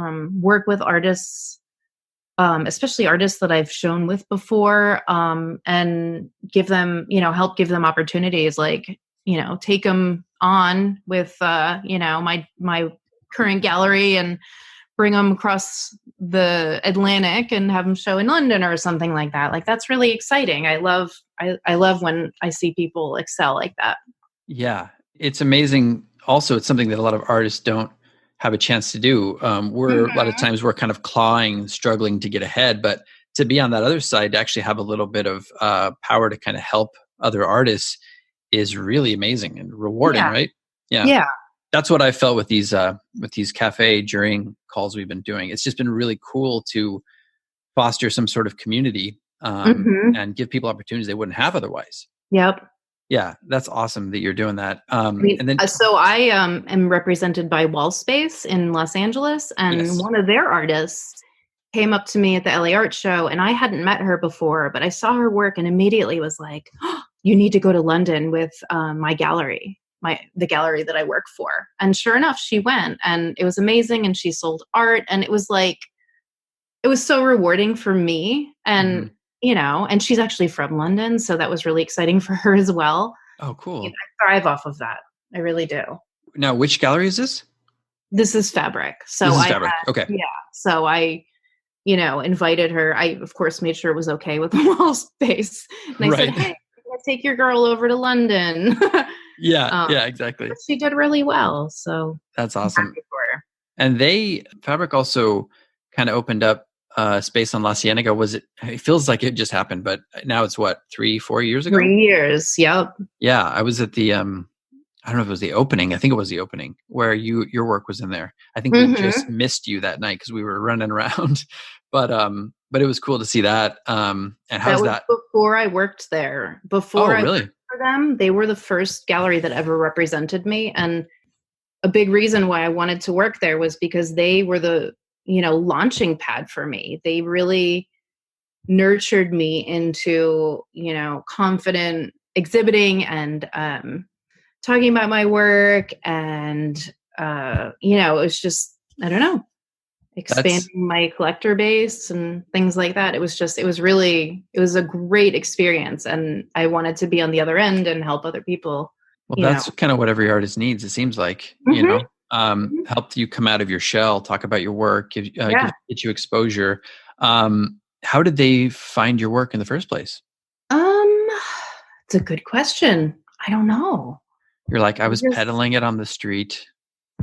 work with artists, especially artists that I've shown with before, and give them, help give them opportunities, like, take them on with, my current gallery and bring them across the Atlantic and have them show in London or something like that. Like, that's really exciting. I love when I see people excel like that. Yeah. It's amazing. Also, it's something that a lot of artists don't have a chance to do. A lot of times we're kind of clawing, struggling to get ahead, but to be on that other side, to actually have a little bit of power to kind of help other artists is really amazing and rewarding, right? Yeah. Yeah. That's what I felt with these cafe jurying calls we've been doing. It's just been really cool to foster some sort of community and give people opportunities they wouldn't have otherwise. Yep. Yeah, that's awesome that you're doing that. I mean, And then so I am represented by Wall Space in Los Angeles, and yes. one of their artists came up to me at the LA Art Show, and I hadn't met her before, but I saw her work and immediately was like, oh, "You need to go to London with my gallery, the gallery that I work for." And sure enough, she went, and it was amazing. And she sold art, and it was like it was so rewarding for me, Hmm. and and she's actually from London, so that was really exciting for her as well. Oh, You know, cool. I thrive off of that. I really do. Now, which gallery is this? This is fabric. This So is I Fabric. had, Okay. yeah. So I, invited her. I, of course, made sure it was okay with the wall space. And I said, Right. hey, I'm gonna take your girl over to London. Yeah. um, Yeah. Exactly. but she did really well. So That's I'm awesome. happy for her. And Fabric also kind of opened up space on La Cienega. It feels like it just happened, but now it's what, 3, 4 years ago? 3 years. Yep. Yeah. I was at the, I don't know if it was the opening. I think it was the opening where your work was in there. I think we just Mm-hmm. missed you that night because we were running around, but it was cool to see that. And That how's was that? before I worked there. Before Oh, I worked really? for them, they were the first gallery that ever represented me. And a big reason why I wanted to work there was because they were the, launching pad for me. They really nurtured me into, confident exhibiting and talking about my work. And, it was just, I don't know, That's expanding my collector base and things like that. It was a great experience. And I wanted to be on the other end and help other people, Well, you know. that's kind of what every artist needs. It seems like, Mhm, mhm. help you come out of your shell, talk about your work, Yeah. get you exposure. How did they find your work in the first place? Um, it's a good question. I don't know. You're like, I I was just peddling it on the street.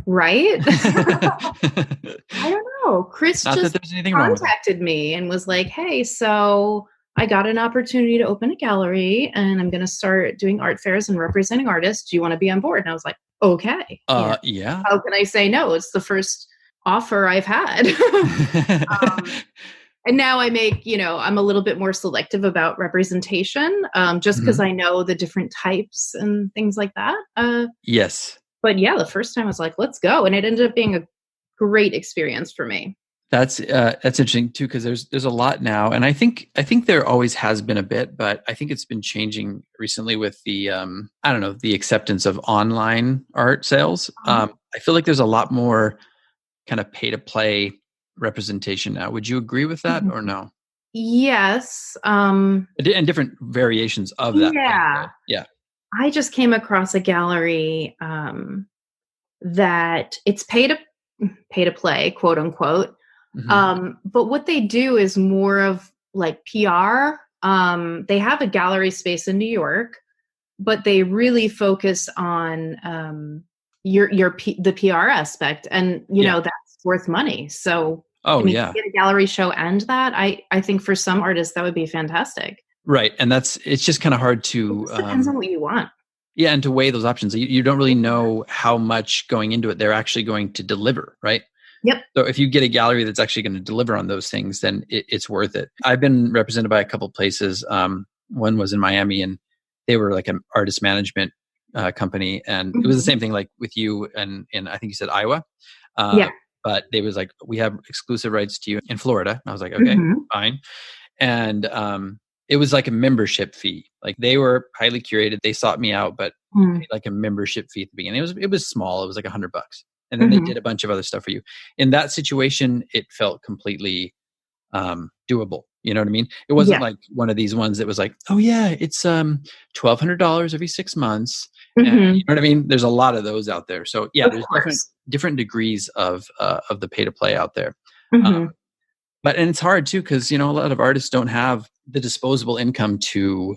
right? I don't know. Chris Not that just there's anything wrong with it. contacted me and was like, "Hey, so I got an opportunity to open a gallery and I'm going to start doing art fairs and representing artists. Do you want to be on board?" And I was like, "Okay." Yeah. How can I say no? It's the first offer I've had. um, and now I'm a little bit more selective about representation, just because Mhm. I know the different types and things like that. Yes. But yeah, the first time I was like, let's go. And it ended up being a great experience for me. That's interesting too because there's a lot now, and I think there always has been a bit, but I think it's been changing recently with the I don't know, the acceptance of online art sales. I feel like there's a lot more kind of pay to play representation now. Would you agree with that Mhm. or no? Yes. And different variations of that pay to Yeah. play. Yeah. I just came across a gallery that it's pay to play, quote unquote. Hmm. But what they do is more of like PR. They have a gallery space in New York, but they really focus on the PR aspect, and Yeah. that's worth money. So, I Oh mean, yeah. get a gallery show and that I think for some artists that would be fantastic. Right. And it's just kind of hard It to just depends on what you want. yeah, and to weigh those options. You don't really know how much going into it they're actually going to deliver, right? Yep. So if you get a gallery that's actually going to deliver on those things, then it's worth it. I've been represented by a couple places. One was in Miami, and they were like an artist management company, and it was the Mhm. same thing like with you and in I think you said Iowa, Yeah. but they was like we have exclusive rights to you in Florida. I was like okay, Mhm. fine, and it was like a membership fee. Like they were highly curated. They sought me out, but Mm. paid like a membership fee at the beginning. It was small. It was like $100, and then they Mhm. did a bunch of other stuff for you. In that situation, it felt completely doable. You know what I mean? It wasn't Yeah. like one of these ones that was like, oh yeah, it's $1,200 every 6 months. And you Mhm. know what I mean? There's a lot of those out there. So yeah, Of there's course. different degrees of the pay to play out there. Um, Mhm. but and it's hard too because a lot of artists don't have the disposable income to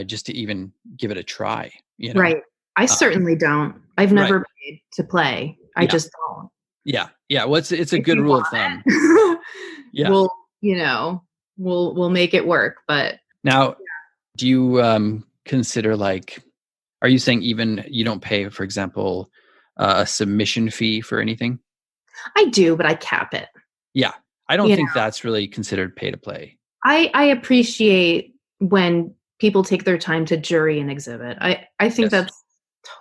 just to even give it a try. Right. I Um, certainly don't. I've right? never paid to play. I Yeah, just don't. yeah, yeah. Well, it's a If good you rule of thumb. want it, Yeah. we'll, you know, we'll make it work. But Now, do you consider like, are you saying even you don't pay, for example, a submission fee for anything? I do, but I cap it. Yeah, I don't You think that's really considered pay to play. I appreciate when people take their time to jury an exhibit. I think Yes. that's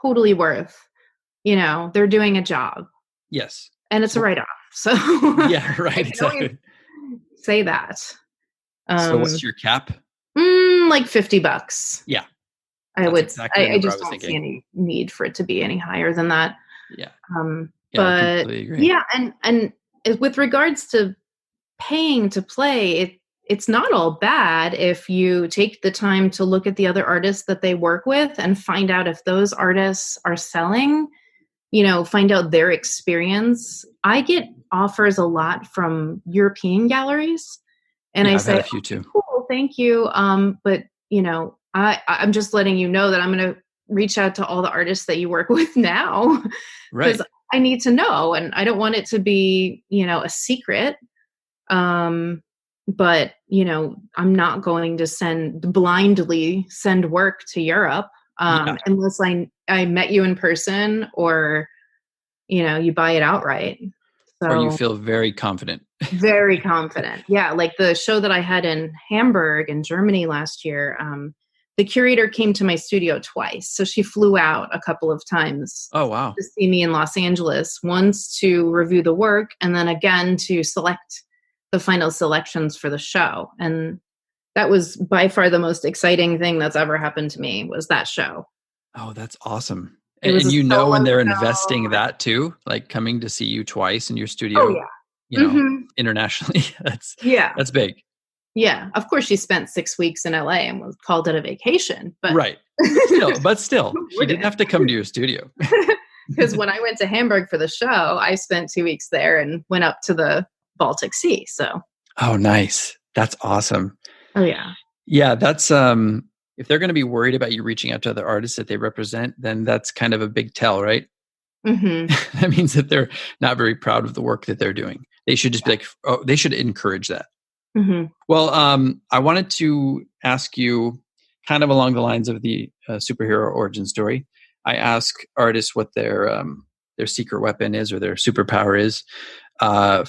totally worth, they're doing a job Yes. and it's a So, write-off. So yeah, I right. can always Exactly. say that. So Um, what's your cap? like $50. Yeah, I that's would, exactly the I number I just was don't see thinking. any need for it to be any higher than that. Yeah. Um, Yeah, I but completely agree. yeah, and with regards to paying to play, it's not all bad if you take the time to look at the other artists that they work with and find out if those artists are selling, find out their experience. I get offers a lot from European galleries, and I Yeah, I've had say, a few too. "Okay, cool, thank you. But I'm just letting you know that I'm going to reach out to all the artists that you work with now because Right. I need to know, and I don't want it to be, a secret. Um, but I'm not going to blindly send work to Europe Yeah. unless I met you in person or you buy it outright. Or you So feel very confident. very confident. Yeah, like the show that I had in Hamburg in Germany last year. The curator came to my studio twice, so she flew out a couple of times Oh, wow. to see me in Los Angeles. Once to review the work, and then again to select the final selections for the show. And that was by far the most exciting thing that's ever happened to me, was that show. Oh, that's awesome. It was And a when solo they're show. investing that too, like coming to see you twice in your Oh studio, yeah. Mhm. internationally, Yeah. that's big. Yeah. Of course she spent 6 weeks in LA and was called it a vacation, but Right. Still, who she didn't wouldn't? have to come to your studio. Because when I went to Hamburg for the show, I spent 2 weeks there and went up to the Baltic Sea. So, Oh, nice. That's awesome. oh yeah. Yeah, that's if they're going to be worried about you reaching out to other artists that they represent, then that's kind of a big tell, right? Hmm. That means that they're not very proud of the work that they're doing. They should just be like, oh, they should encourage that. Hmm. Well, I wanted to ask you kind of along the lines of the superhero origin story. I ask artists what their secret weapon is or their superpower is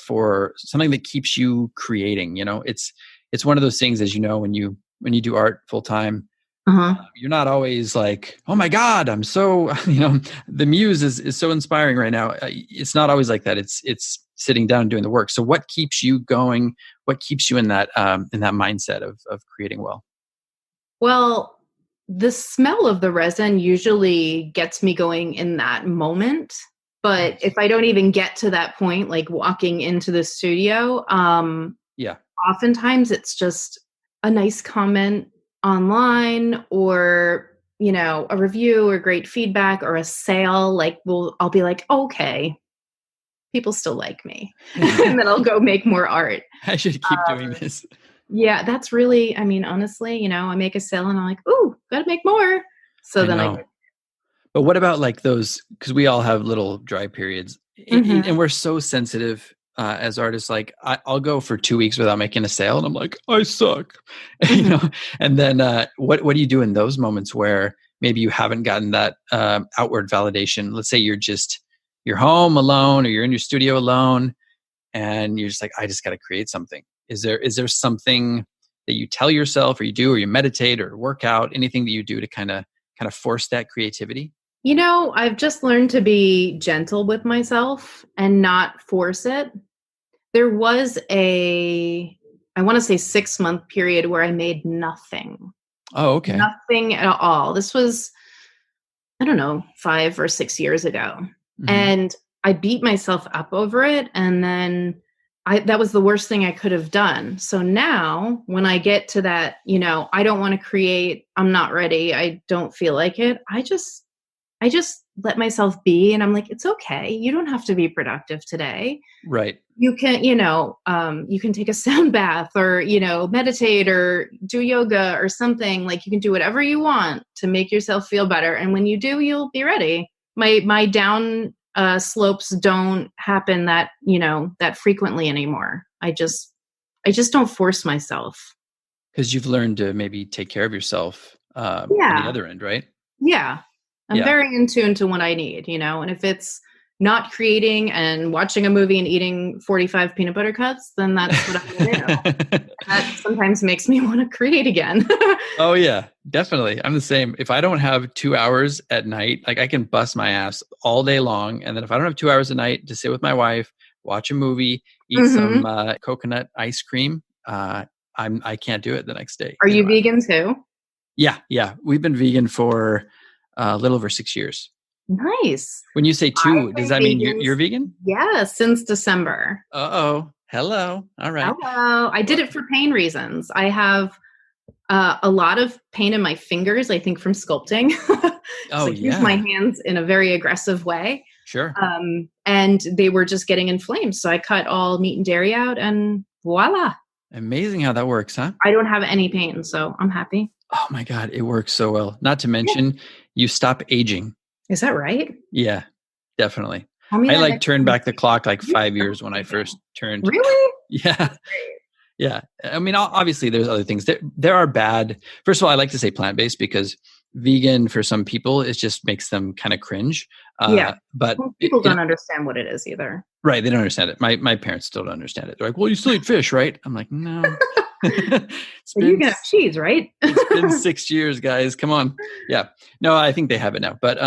for something that keeps you creating. It's one of those things, as you know, when you do art full time, Uh-huh. you're not always like, oh my God, I'm so, the muse is so inspiring right now. It's not always like that. It's sitting down and doing the work. So what keeps you going? What keeps you in that mindset of creating well? Well, the smell of the resin usually gets me going in that moment. But Nice. if I don't even get to that point, like walking into the studio, Yeah. oftentimes it's just a nice comment online or, a review or great feedback or a sale. Like, I'll be like, okay, people still like me. And then I'll go make more art. I should keep doing this. Yeah, that's really, I mean, honestly, I make a sale and I'm like, ooh, gotta make more. So I then I know. get, But what about like those? Because we all have little dry periods, mhm, and we're so sensitive as artists. Like I'll go for 2 weeks without making a sale, and I'm like, I suck, mhm. And then what do you do in those moments where maybe you haven't gotten that outward validation? Let's say you're home alone, or you're in your studio alone, and you're just like, I just got to create something. Is there something that you tell yourself, or you do, or you meditate, or work out, anything that you do to kind of force that creativity? I've just learned to be gentle with myself and not force it. There was I want to say 6-month period where I made nothing, Oh, okay. nothing at all. This was, I don't know, 5 or 6 years ago. Hmm. And I beat myself up over it. And then that was the worst thing I could have done. So now when I get to that, I don't want to create, I'm not ready, I don't feel like it. I just let myself be. And I'm like, it's okay. You don't have to be productive today. Right. You can, you can take a sound bath or, meditate or do yoga or something. Like, you can do whatever you want to make yourself feel better. And when you do, you'll be ready. My down slopes don't happen that frequently anymore. I just don't force myself. Because you've learned to maybe take care of yourself on the Yeah. other end, right? Yeah. I'm Yeah. very in tune to what I need, and if it's not creating and watching a movie and eating 45 peanut butter cups, then that's what I'm going to do. That sometimes makes me want to create again. Oh yeah, definitely. I'm the same. If I don't have 2 hours at night, like I can bust my ass all day long. And then if I don't have 2 hours a night to sit with my wife, watch a movie, eat some coconut ice cream, I can't do it the next day. Are you vegan too? Yeah. We've been vegan for a little over 6 years. Nice. When you say 2, does that mean you're vegan? Yeah, since December. Uh-oh. Hello. All right. Hello. I did it for pain reasons. I have a lot of pain in my fingers, I think from sculpting. I use my hands in a very aggressive way. Sure. And they were just getting inflamed. So I cut all meat and dairy out and voila. Amazing how that works, huh? I don't have any pain, so I'm happy. Oh my God, it works so well. Not to mention, you stop aging. Is that right? Yeah, definitely. I turned back the clock like 5 years when I first turned. Really? Yeah. Yeah. I mean, obviously there's other things. There are bad. First of all, I like to say plant-based because vegan for some people, it just makes them kind of cringe. But people don't understand what it is either. Right. They don't understand it. My parents still don't understand it. They're like, well, you still eat fish, right? I'm like, no. You can have cheese, right? It's been 6 years, guys. Come on. Yeah. No, I think they have it now. But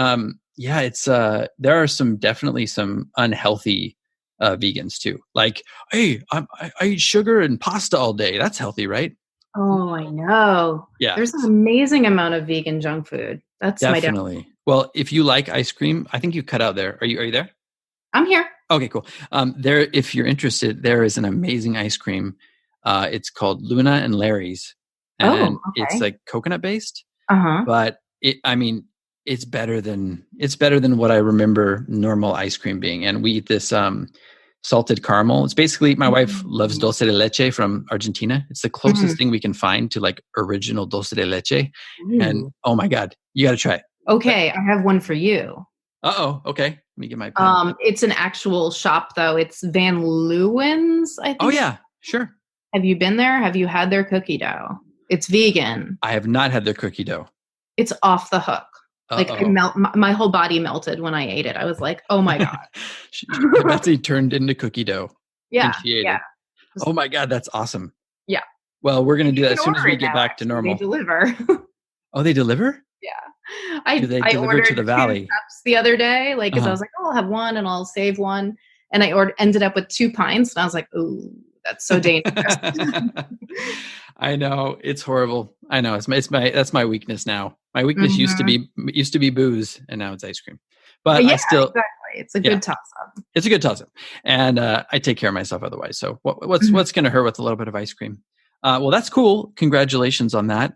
it's there are definitely some unhealthy vegans too. Like, hey, I eat sugar and pasta all day. That's healthy, right? Oh, I know. Yeah. There's an amazing amount of vegan junk food. That's definitely. Well, if you like ice cream, I think you cut out there. Are you there? I'm here. Okay, cool. If you're interested, there is an amazing ice cream. It's called Luna and Larry's, and it's like coconut based. But it's better than what I remember normal ice cream being. And we eat this salted caramel. It's basically, my wife loves dulce de leche from Argentina. It's the closest thing we can find to like original dulce de leche. And oh my God, you got to try it. Okay, I have one for you. Okay. Let me get my pen. It's an actual shop though. It's Van Leeuwen's, I think. Oh yeah, sure. Have you been there? Have you had their cookie dough? It's vegan. I have not had their cookie dough. It's off the hook. Like my whole body melted when I ate it. I was like, oh my God. Betsy turned into cookie dough. Yeah. And she ate it. Oh my God, that's awesome. Yeah. Well, we're going to do that as soon as we get back to normal. They deliver. Oh, they deliver? Yeah. Do they deliver to the valley? 2 cups the other day, like, because I was like, I'll have one and I'll save one. And I ended up with 2 pints and I was like, ooh, that's so dangerous. I know, it's horrible. I know that's my weakness now. My weakness used to be booze, and now it's ice cream. But I still exactly. It's a good toss up. It's a good toss up, and I take care of myself otherwise. So what's going to hurt with a little bit of ice cream? Well, that's cool. Congratulations on that.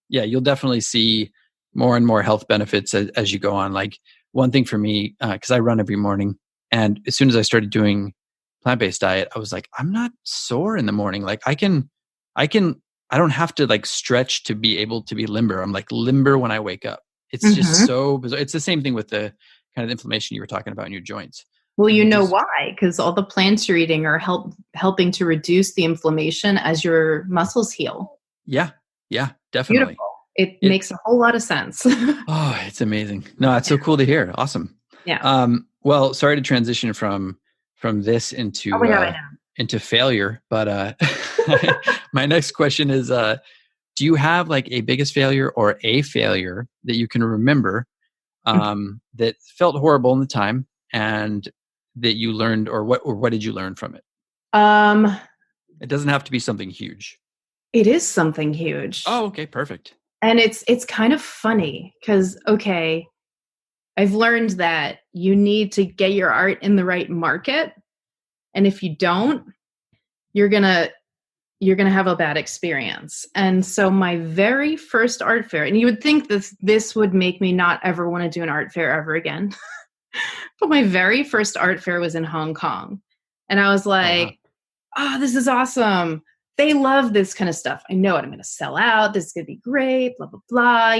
You'll definitely see more and more health benefits as you go on. Like one thing for me, because I run every morning, and as soon as I started doing plant-based diet, I was like, I'm not sore in the morning. Like I don't have to like stretch to be able to be limber. I'm like limber when I wake up. It's just so bizarre. It's the same thing with the kind of inflammation you were talking about in your joints. Well, you know why? Because all the plants you're eating are helping to reduce the inflammation as your muscles heal. Yeah, definitely. Beautiful. It makes a whole lot of sense. Oh, it's amazing. No, it's so cool to hear. Awesome. Yeah. Well, sorry to transition from this into into failure, but my next question is, do you have like a biggest failure or a failure that you can remember that felt horrible in the time and that you learned, or what did you learn from it? It doesn't have to be something huge. It is something huge. Oh, okay, perfect. And it's kind of funny because, I've learned that you need to get your art in the right market. And if you don't, you're going to have a bad experience. And so my very first art fair, and you would think this would make me not ever want to do an art fair ever again. But my very first art fair was in Hong Kong. And I was like, this is awesome. They love this kind of stuff. I know it. I'm going to sell out. This is going to be great, blah, blah, blah.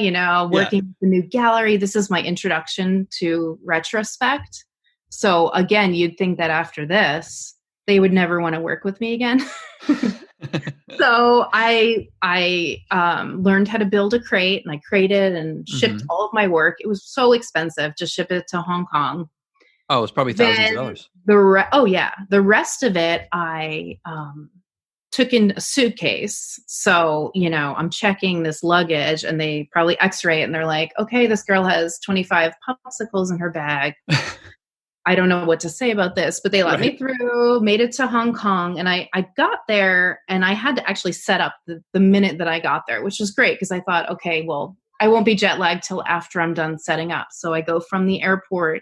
Working with the new gallery. This is my introduction to retrospect. So again, you'd think that after this, they would never want to work with me again. So I learned how to build a crate, and I crated and shipped all of my work. It was so expensive to ship it to Hong Kong. Oh, it's probably thousands of Then dollars. the rest of it I took in a suitcase. So, I'm checking this luggage and they probably x-ray it and they're like, okay, this girl has 25 popsicles in her bag. I don't know what to say about this, but they let Right. me through, made it to Hong Kong. And I got there and I had to actually set up the minute that I got there, which was great because I thought, okay, well, I won't be jet lagged till after I'm done setting up. So I go from the airport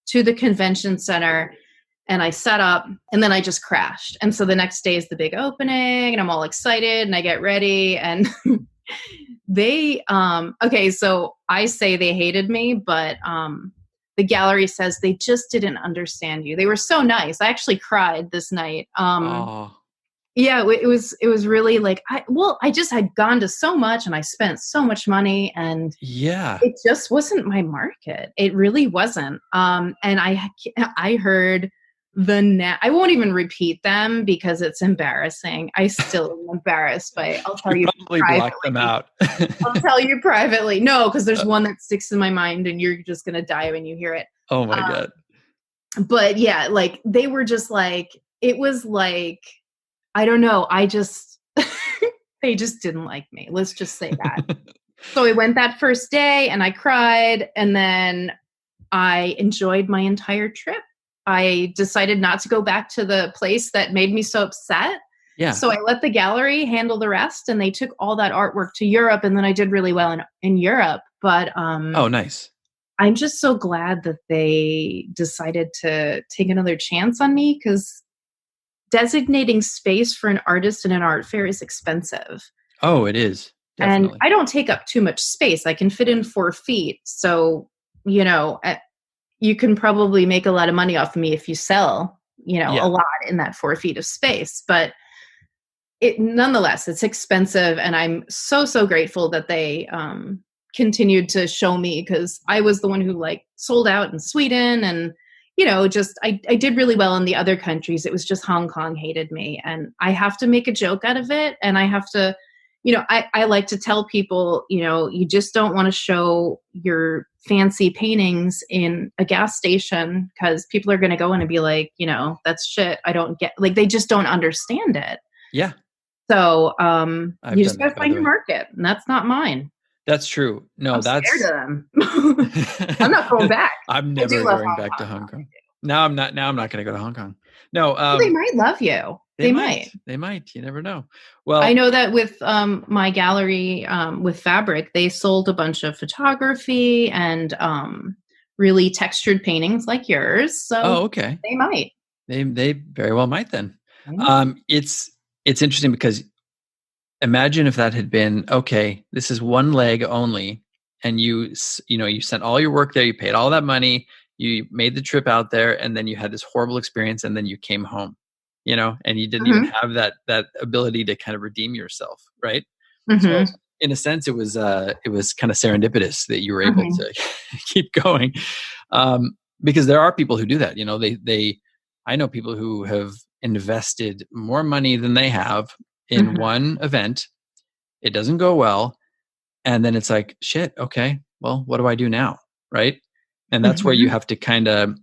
to the convention center and I set up and then I just crashed. And so the next day is the big opening and I'm all excited and I get ready and okay, so I say they hated me, but the gallery says they just didn't understand you. They were so nice. I actually cried this night. Oh, Yeah, it was really like I just had gone to so much and I spent so much money and yeah. it just wasn't my market. It really wasn't. And I heard I won't even repeat them because it's embarrassing. I still am embarrassed by. I'll tell You you probably blocked them privately. out. I'll tell you privately. No, because there's one that sticks in my mind, and you're just gonna die when you hear it. Oh my God. But yeah, like they were just like it was like I don't know. I just they just didn't like me. Let's just say that. So I went that first day and I cried and then I enjoyed my entire trip. I decided not to go back to the place that made me so upset. Yeah. So I let the gallery handle the rest and they took all that artwork to Europe and then I did really well in Europe. But Oh, nice. I'm just so glad that they decided to take another chance on me because designating space for an artist in an art fair is expensive. Oh, it is. And Definitely. I don't take up too much space. I can fit in 4 feet. So, you can probably make a lot of money off of me if you sell, Yeah. a lot in that 4 feet of space. But nonetheless, it's expensive. And I'm so, so grateful that they continued to show me because I was the one who sold out in Sweden and just I did really well in the other countries. It was just Hong Kong hated me. And I have to make a joke out of it. And I have to, I like to tell people, you just don't want to show your fancy paintings in a gas station because people are going to go in and be like, that's shit. I don't get they just don't understand it. Yeah. So I've you done just got that, to by find the your way. market. And that's not mine. That's true. No, I'm scared that's. of them. I'm not going back. I'm I do never love going Hong back to Kong. Hong Kong. Now I'm not. Now I'm not going to go to Hong Kong. No. Well, they might love you. They They might. might. They might. You never know. I Well. know that with my gallery with fabric, they sold a bunch of photography and really textured paintings like yours. Oh, So okay. they might. They very well might then. Right? It's interesting because imagine if that had been okay. This is one leg only, and you sent all your work there. You paid all that money. You made the trip out there, and then you had this horrible experience, and then you came home. And you didn't even Mm-hmm. have that ability to kind of redeem yourself, right? So Mm-hmm. in a sense, it was kind of serendipitous that you were able Mm-hmm. to keep going, because there are people who do that. I know people who have invested more money than they have in Mm-hmm. one event. It doesn't go well, and then it's like, shit. Okay, well, what do I do now, right? And that's where you Mm-hmm. have to kind of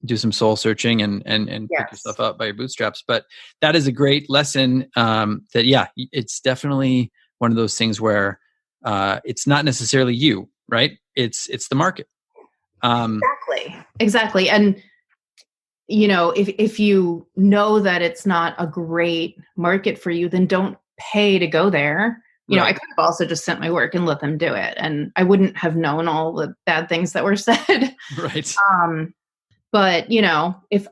do some soul searching and pick Yes. yourself up by your bootstraps. But that is a great lesson. That it's definitely one of those things where it's not necessarily you, right? It's the market. Exactly. And if you know that it's not a great market for you, then don't pay to go there. I Right. could have also just sent my work and let them do it, and I wouldn't have known all the bad things that were said. Right. um, but if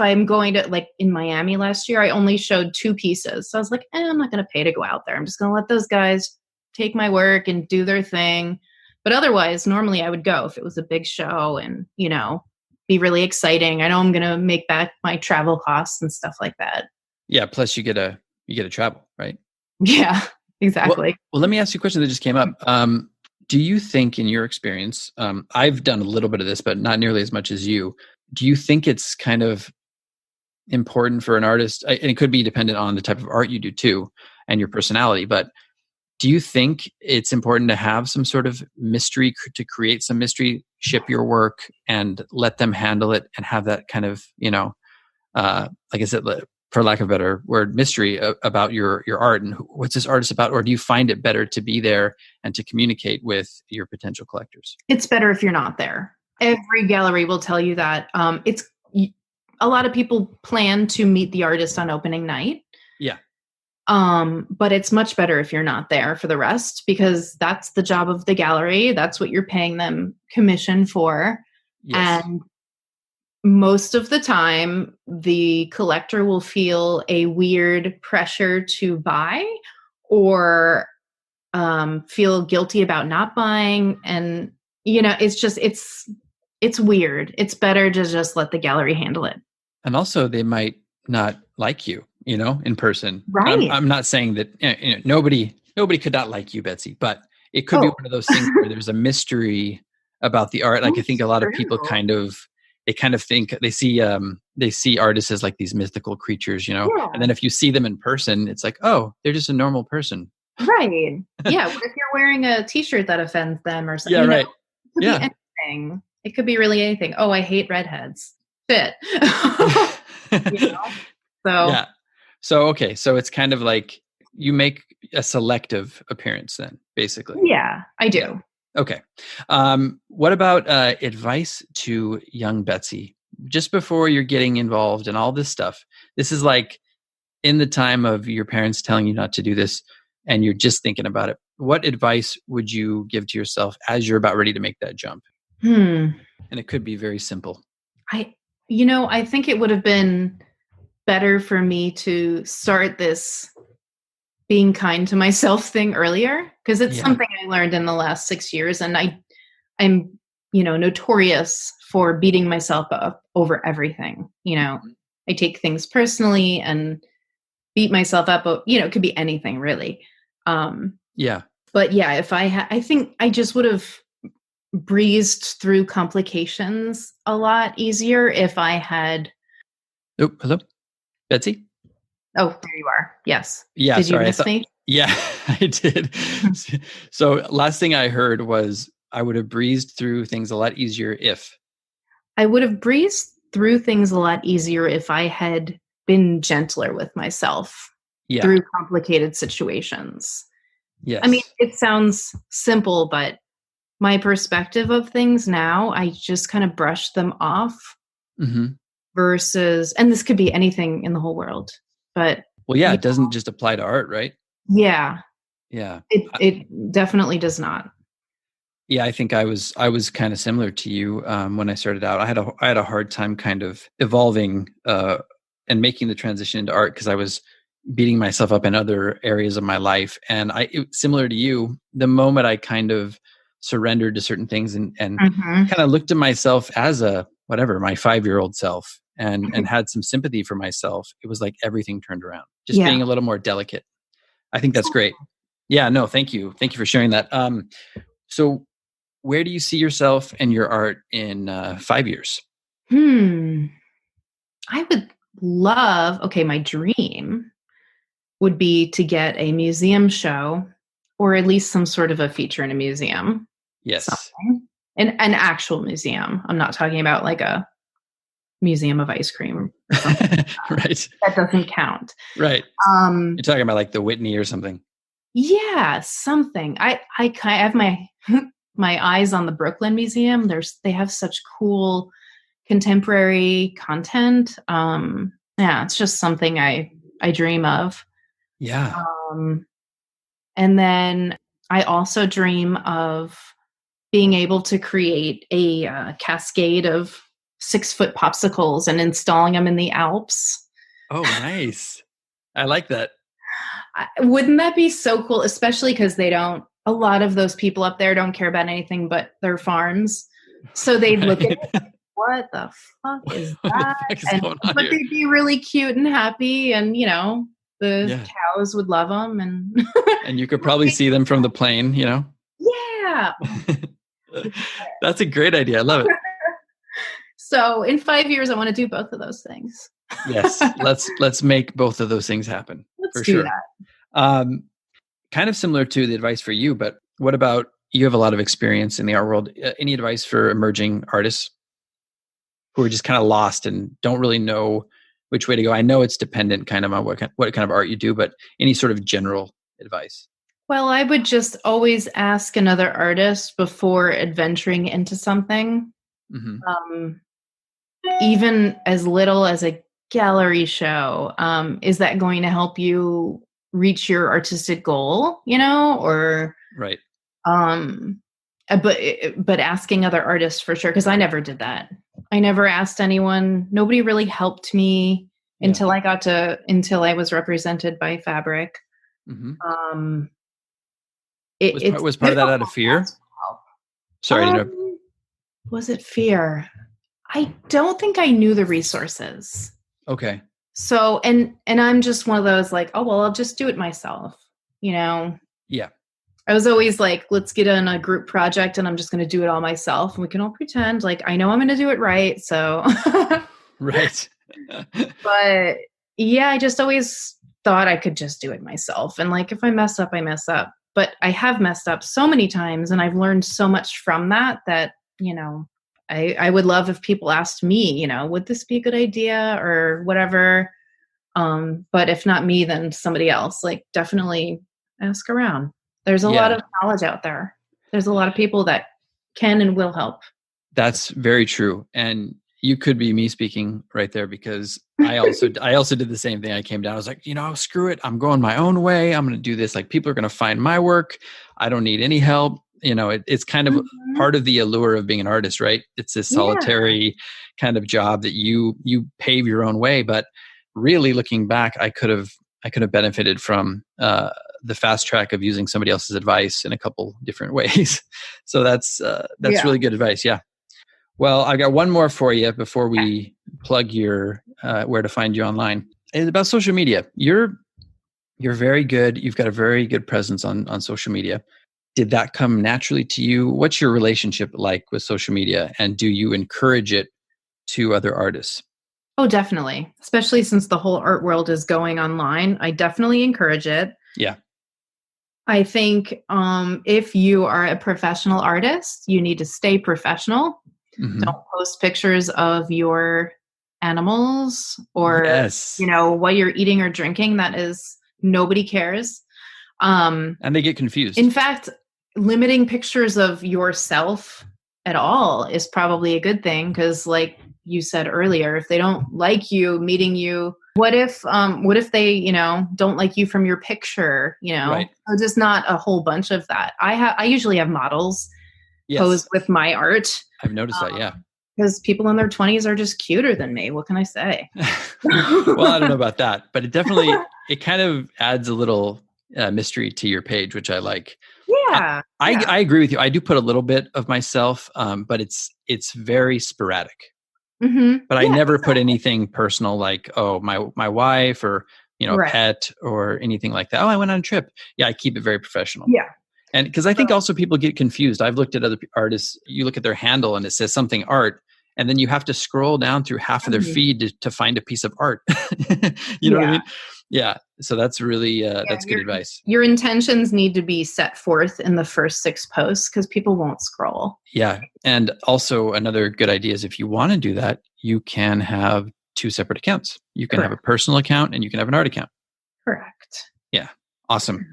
I'm going to in Miami last year, I only showed 2 pieces, so I was like, I'm not going to pay to go out there. I'm just going to let those guys take my work and do their thing. But otherwise, normally I would go if it was a big show and be really exciting. I know I'm going to make back my travel costs and stuff like that. Yeah. Plus, you get a travel, right? Yeah, Well, exactly. well, let me ask you a question that just came up. Do you think, in your experience, I've done a little bit of this, but not nearly as much as you. Do you think it's kind of important for an artist, and it could be dependent on the type of art you do too, and your personality, but Do you think it's important to have some sort of mystery, to create some mystery, ship your work and let them handle it and have that kind of, like I said, for lack of a better word, mystery about your art and what's this artist about? Or do you find it better to be there and to communicate with your potential collectors? It's better if you're not there. Every gallery will tell you that. A lot of people plan to meet the artist on opening night. Yeah. But it's much better if you're not there for the rest, because that's the job of the gallery. That's what you're paying them commission for. Yes. And most of the time, the collector will feel a weird pressure to buy or feel guilty about not buying. And, it's weird. It's better to just let the gallery handle it. And also they might not like you, in person. Right. I'm not saying that nobody could not like you, Betsy, but it could be one of those things where there's a mystery about the art. Like I think a lot of people kind of think they see artists as like these mythical creatures, Yeah. and then if you see them in person, it's like, oh, they're just a normal person. Right. Yeah. What if you're wearing a t-shirt that offends them or something? Yeah. Right. It could be anything. It could be really anything. Oh, I hate redheads. Fit. So yeah. So okay. So it's kind of like you make a selective appearance then, basically. Yeah, I do. Yeah. Okay. What about advice to young Betsy just before you're getting involved in all this stuff? This is like in the time of your parents telling you not to do this and you're just thinking about it. What advice would you give to yourself as you're about ready to make that jump? And it could be very simple. I think it would have been better for me to start this being kind to myself thing earlier, because it's something I learned in the last 6 years. And I'm, notorious for beating myself up over everything. I take things personally and beat myself up. It could be anything really. But yeah, if I think I just would have breezed through complications a lot easier if I had. Oh, hello, Betsy. Oh, there you are. Yes. Yeah. Did sorry, you miss me? Yeah, I did. So last thing I heard was I would have breezed through things a lot easier if. I would have breezed through things a lot easier if I had been gentler with myself through complicated situations. Yes. I mean, it sounds simple, but my perspective of things now, I just kind of brush them off versus, and this could be anything in the whole world, but. Well, yeah, it doesn't just apply to art, right? Yeah. Yeah. It definitely does not. Yeah, I think I was kind of similar to you when I started out. I had a hard time kind of evolving and making the transition into art because I was beating myself up in other areas of my life. And similar to you, the moment I kind of surrendered to certain things and kind of looked at myself as my 5-year-old self and had some sympathy for myself, it was like everything turned around. Just being a little more delicate. I think that's great. Yeah, no, thank you. Thank you for sharing that. So where do you see yourself and your art in 5 years? I would love, my dream would be to get a museum show or at least some sort of a feature in a museum. Yes. Something. An actual museum. I'm not talking about like a museum of ice cream. Right. That doesn't count. Right. You're talking about like the Whitney or something. Yeah, something. I have my eyes on the Brooklyn Museum. They have such cool contemporary content. It's just something I dream of. Yeah. And then I also dream of being able to create a cascade of 6-foot popsicles and installing them in the Alps. Oh, nice. I like that. Wouldn't that be so cool? Especially because a lot of those people up there don't care about anything but their farms. So they'd look at it like, what the fuck is that? But they'd be really cute and happy. And, the cows would love them. And you could probably see them from the plane, Yeah. That's a great idea. I love it. So in 5 years, I want to do both of those things. Yes. Let's make both of those things happen. Let's do that. kind of similar to the advice for you, but what about, you have a lot of experience in the art world. Any advice for emerging artists who are just kind of lost and don't really know which way to go? I know it's dependent kind of on what kind of art you do, but any sort of general advice? Well, I would just always ask another artist before adventuring into something. Mm-hmm. Even as little as a gallery show, is that going to help you reach your artistic goal, or Right. but asking other artists for sure, because I never did that. I never asked anyone. Nobody really helped me until I was represented by Fabric. Mm-hmm. It's Was part of that out of fear? Sorry to interrupt. Was it fear? I don't think I knew the resources. Okay. So, and I'm just one of those like, oh, well, I'll just do it myself, Yeah. I was always like, let's get on a group project and I'm just going to do it all myself. And we can all pretend like I know I'm going to do it right. So, Right. But yeah, I just always thought I could just do it myself. And like, if I mess up, I mess up. But I have messed up so many times and I've learned so much from that, I would love if people asked me, would this be a good idea or whatever? But if not me, then somebody else. Like, definitely ask around. There's a lot of knowledge out there. There's a lot of people that can and will help. That's very true. And you could be me speaking right there, because I also did the same thing. I came down, I was like, screw it. I'm going my own way. I'm going to do this. Like, people are going to find my work. I don't need any help. It's kind of part of the allure of being an artist, right? It's this solitary kind of job that you pave your own way. But really looking back, I could have benefited from the fast track of using somebody else's advice in a couple different ways. So that's really good advice. Yeah. Well, I got one more for you before we plug your where to find you online. It's about social media. You're very good. You've got a very good presence on social media. Did that come naturally to you? What's your relationship like with social media, and do you encourage it to other artists? Oh, definitely. Especially since the whole art world is going online. I definitely encourage it. Yeah. I think if you are a professional artist, you need to stay professional. Mm-hmm. Don't post pictures of your animals or, what you're eating or drinking. That is, nobody cares. And they get confused. In fact, limiting pictures of yourself at all is probably a good thing, because like you said earlier, if they don't like you, meeting you, what if they, don't like you from your picture, Right. So just not a whole bunch of that. I usually have models pose with my art. I've noticed that. Yeah. Because people in their 20s are just cuter than me. What can I say? Well, I don't know about that, but it kind of adds a little mystery to your page, which I like. Yeah. I agree with you. I do put a little bit of myself, but it's very sporadic. Mm-hmm. But I never put anything personal, like, oh, my wife or, pet or anything like that. Oh, I went on a trip. Yeah. I keep it very professional. Yeah. And because I think also people get confused. I've looked at other artists, you look at their handle and it says something art, and then you have to scroll down through half of their feed to find a piece of art. You know what I mean? Yeah. So that's really, that's good advice. Your intentions need to be set forth in the first 6 posts, because people won't scroll. Yeah. And also another good idea is, if you want to do that, you can have 2 separate accounts. You can have a personal account and you can have an art account. Correct. Yeah. Awesome.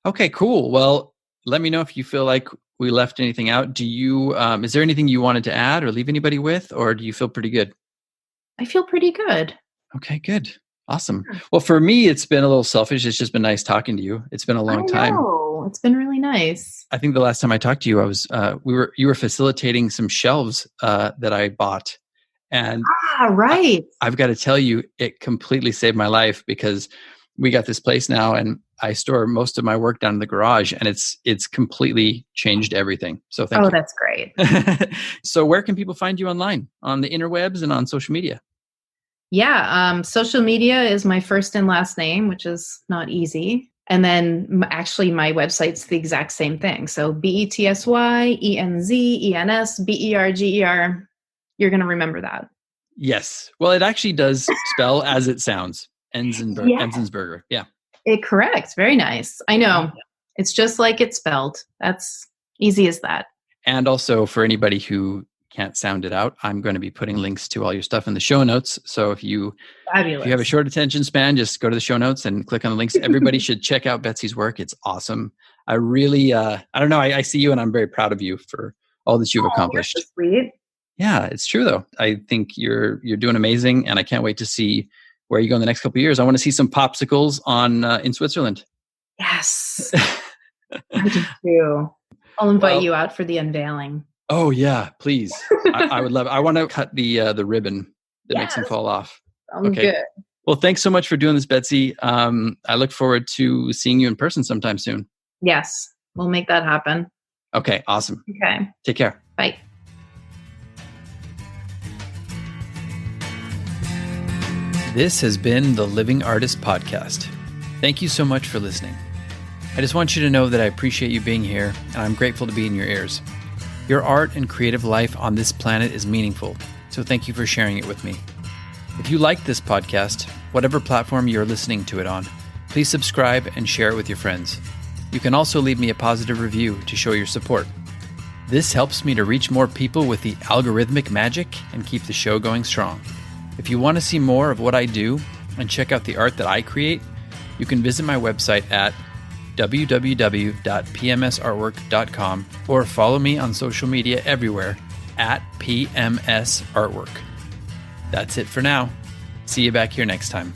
Okay, cool. Well, let me know if you feel like we left anything out. Do you, is there anything you wanted to add or leave anybody with, or do you feel pretty good? I feel pretty good. Okay, good. Awesome. Well, for me, it's been a little selfish. It's just been nice talking to you. It's been a long time. It's been really nice. I think the last time I talked to you, I was, you were facilitating some shelves that I bought. And right. I've got to tell you, it completely saved my life, because we got this place now and I store most of my work down in the garage, and it's completely changed everything. So thank you. Oh, that's great. So where can people find you online, on the interwebs and on social media? Yeah. Social media is my first and last name, which is not easy. And then actually my website's the exact same thing. So BetsyEnzensberger. You're going to remember that. Yes. Well, it actually does spell as it sounds. Enzensberger. Yeah. Correct. Very nice. I know. It's just like it's spelled. That's easy as that. And also for anybody who can't sound it out, I'm going to be putting links to all your stuff in the show notes. So if you have a short attention span, just go to the show notes and click on the links. Everybody should check out Betsy's work. It's awesome. I really, I don't know. I see you and I'm very proud of you for all that you've accomplished. You're so sweet. Yeah, it's true though. I think you're doing amazing, and I can't wait to see where you go in the next couple of years. I want to see some popsicles on in Switzerland. Yes, I do too. I'll invite you out for the unveiling. Oh yeah, please. I would love it. I want to cut the ribbon that makes them fall off. Sounds good. Well, thanks so much for doing this, Betsy. I look forward to seeing you in person sometime soon. Yes, we'll make that happen. Okay, awesome. Okay. Take care. Bye. This has been the Living Artist Podcast. Thank you so much for listening. I just want you to know that I appreciate you being here, and I'm grateful to be in your ears. Your art and creative life on this planet is meaningful, so thank you for sharing it with me. If you like this podcast, whatever platform you're listening to it on, please subscribe and share it with your friends. You can also leave me a positive review to show your support. This helps me to reach more people with the algorithmic magic and keep the show going strong. If you want to see more of what I do and check out the art that I create, you can visit my website at www.pmsartwork.com or follow me on social media everywhere at PMS Artwork. That's it for now. See you back here next time.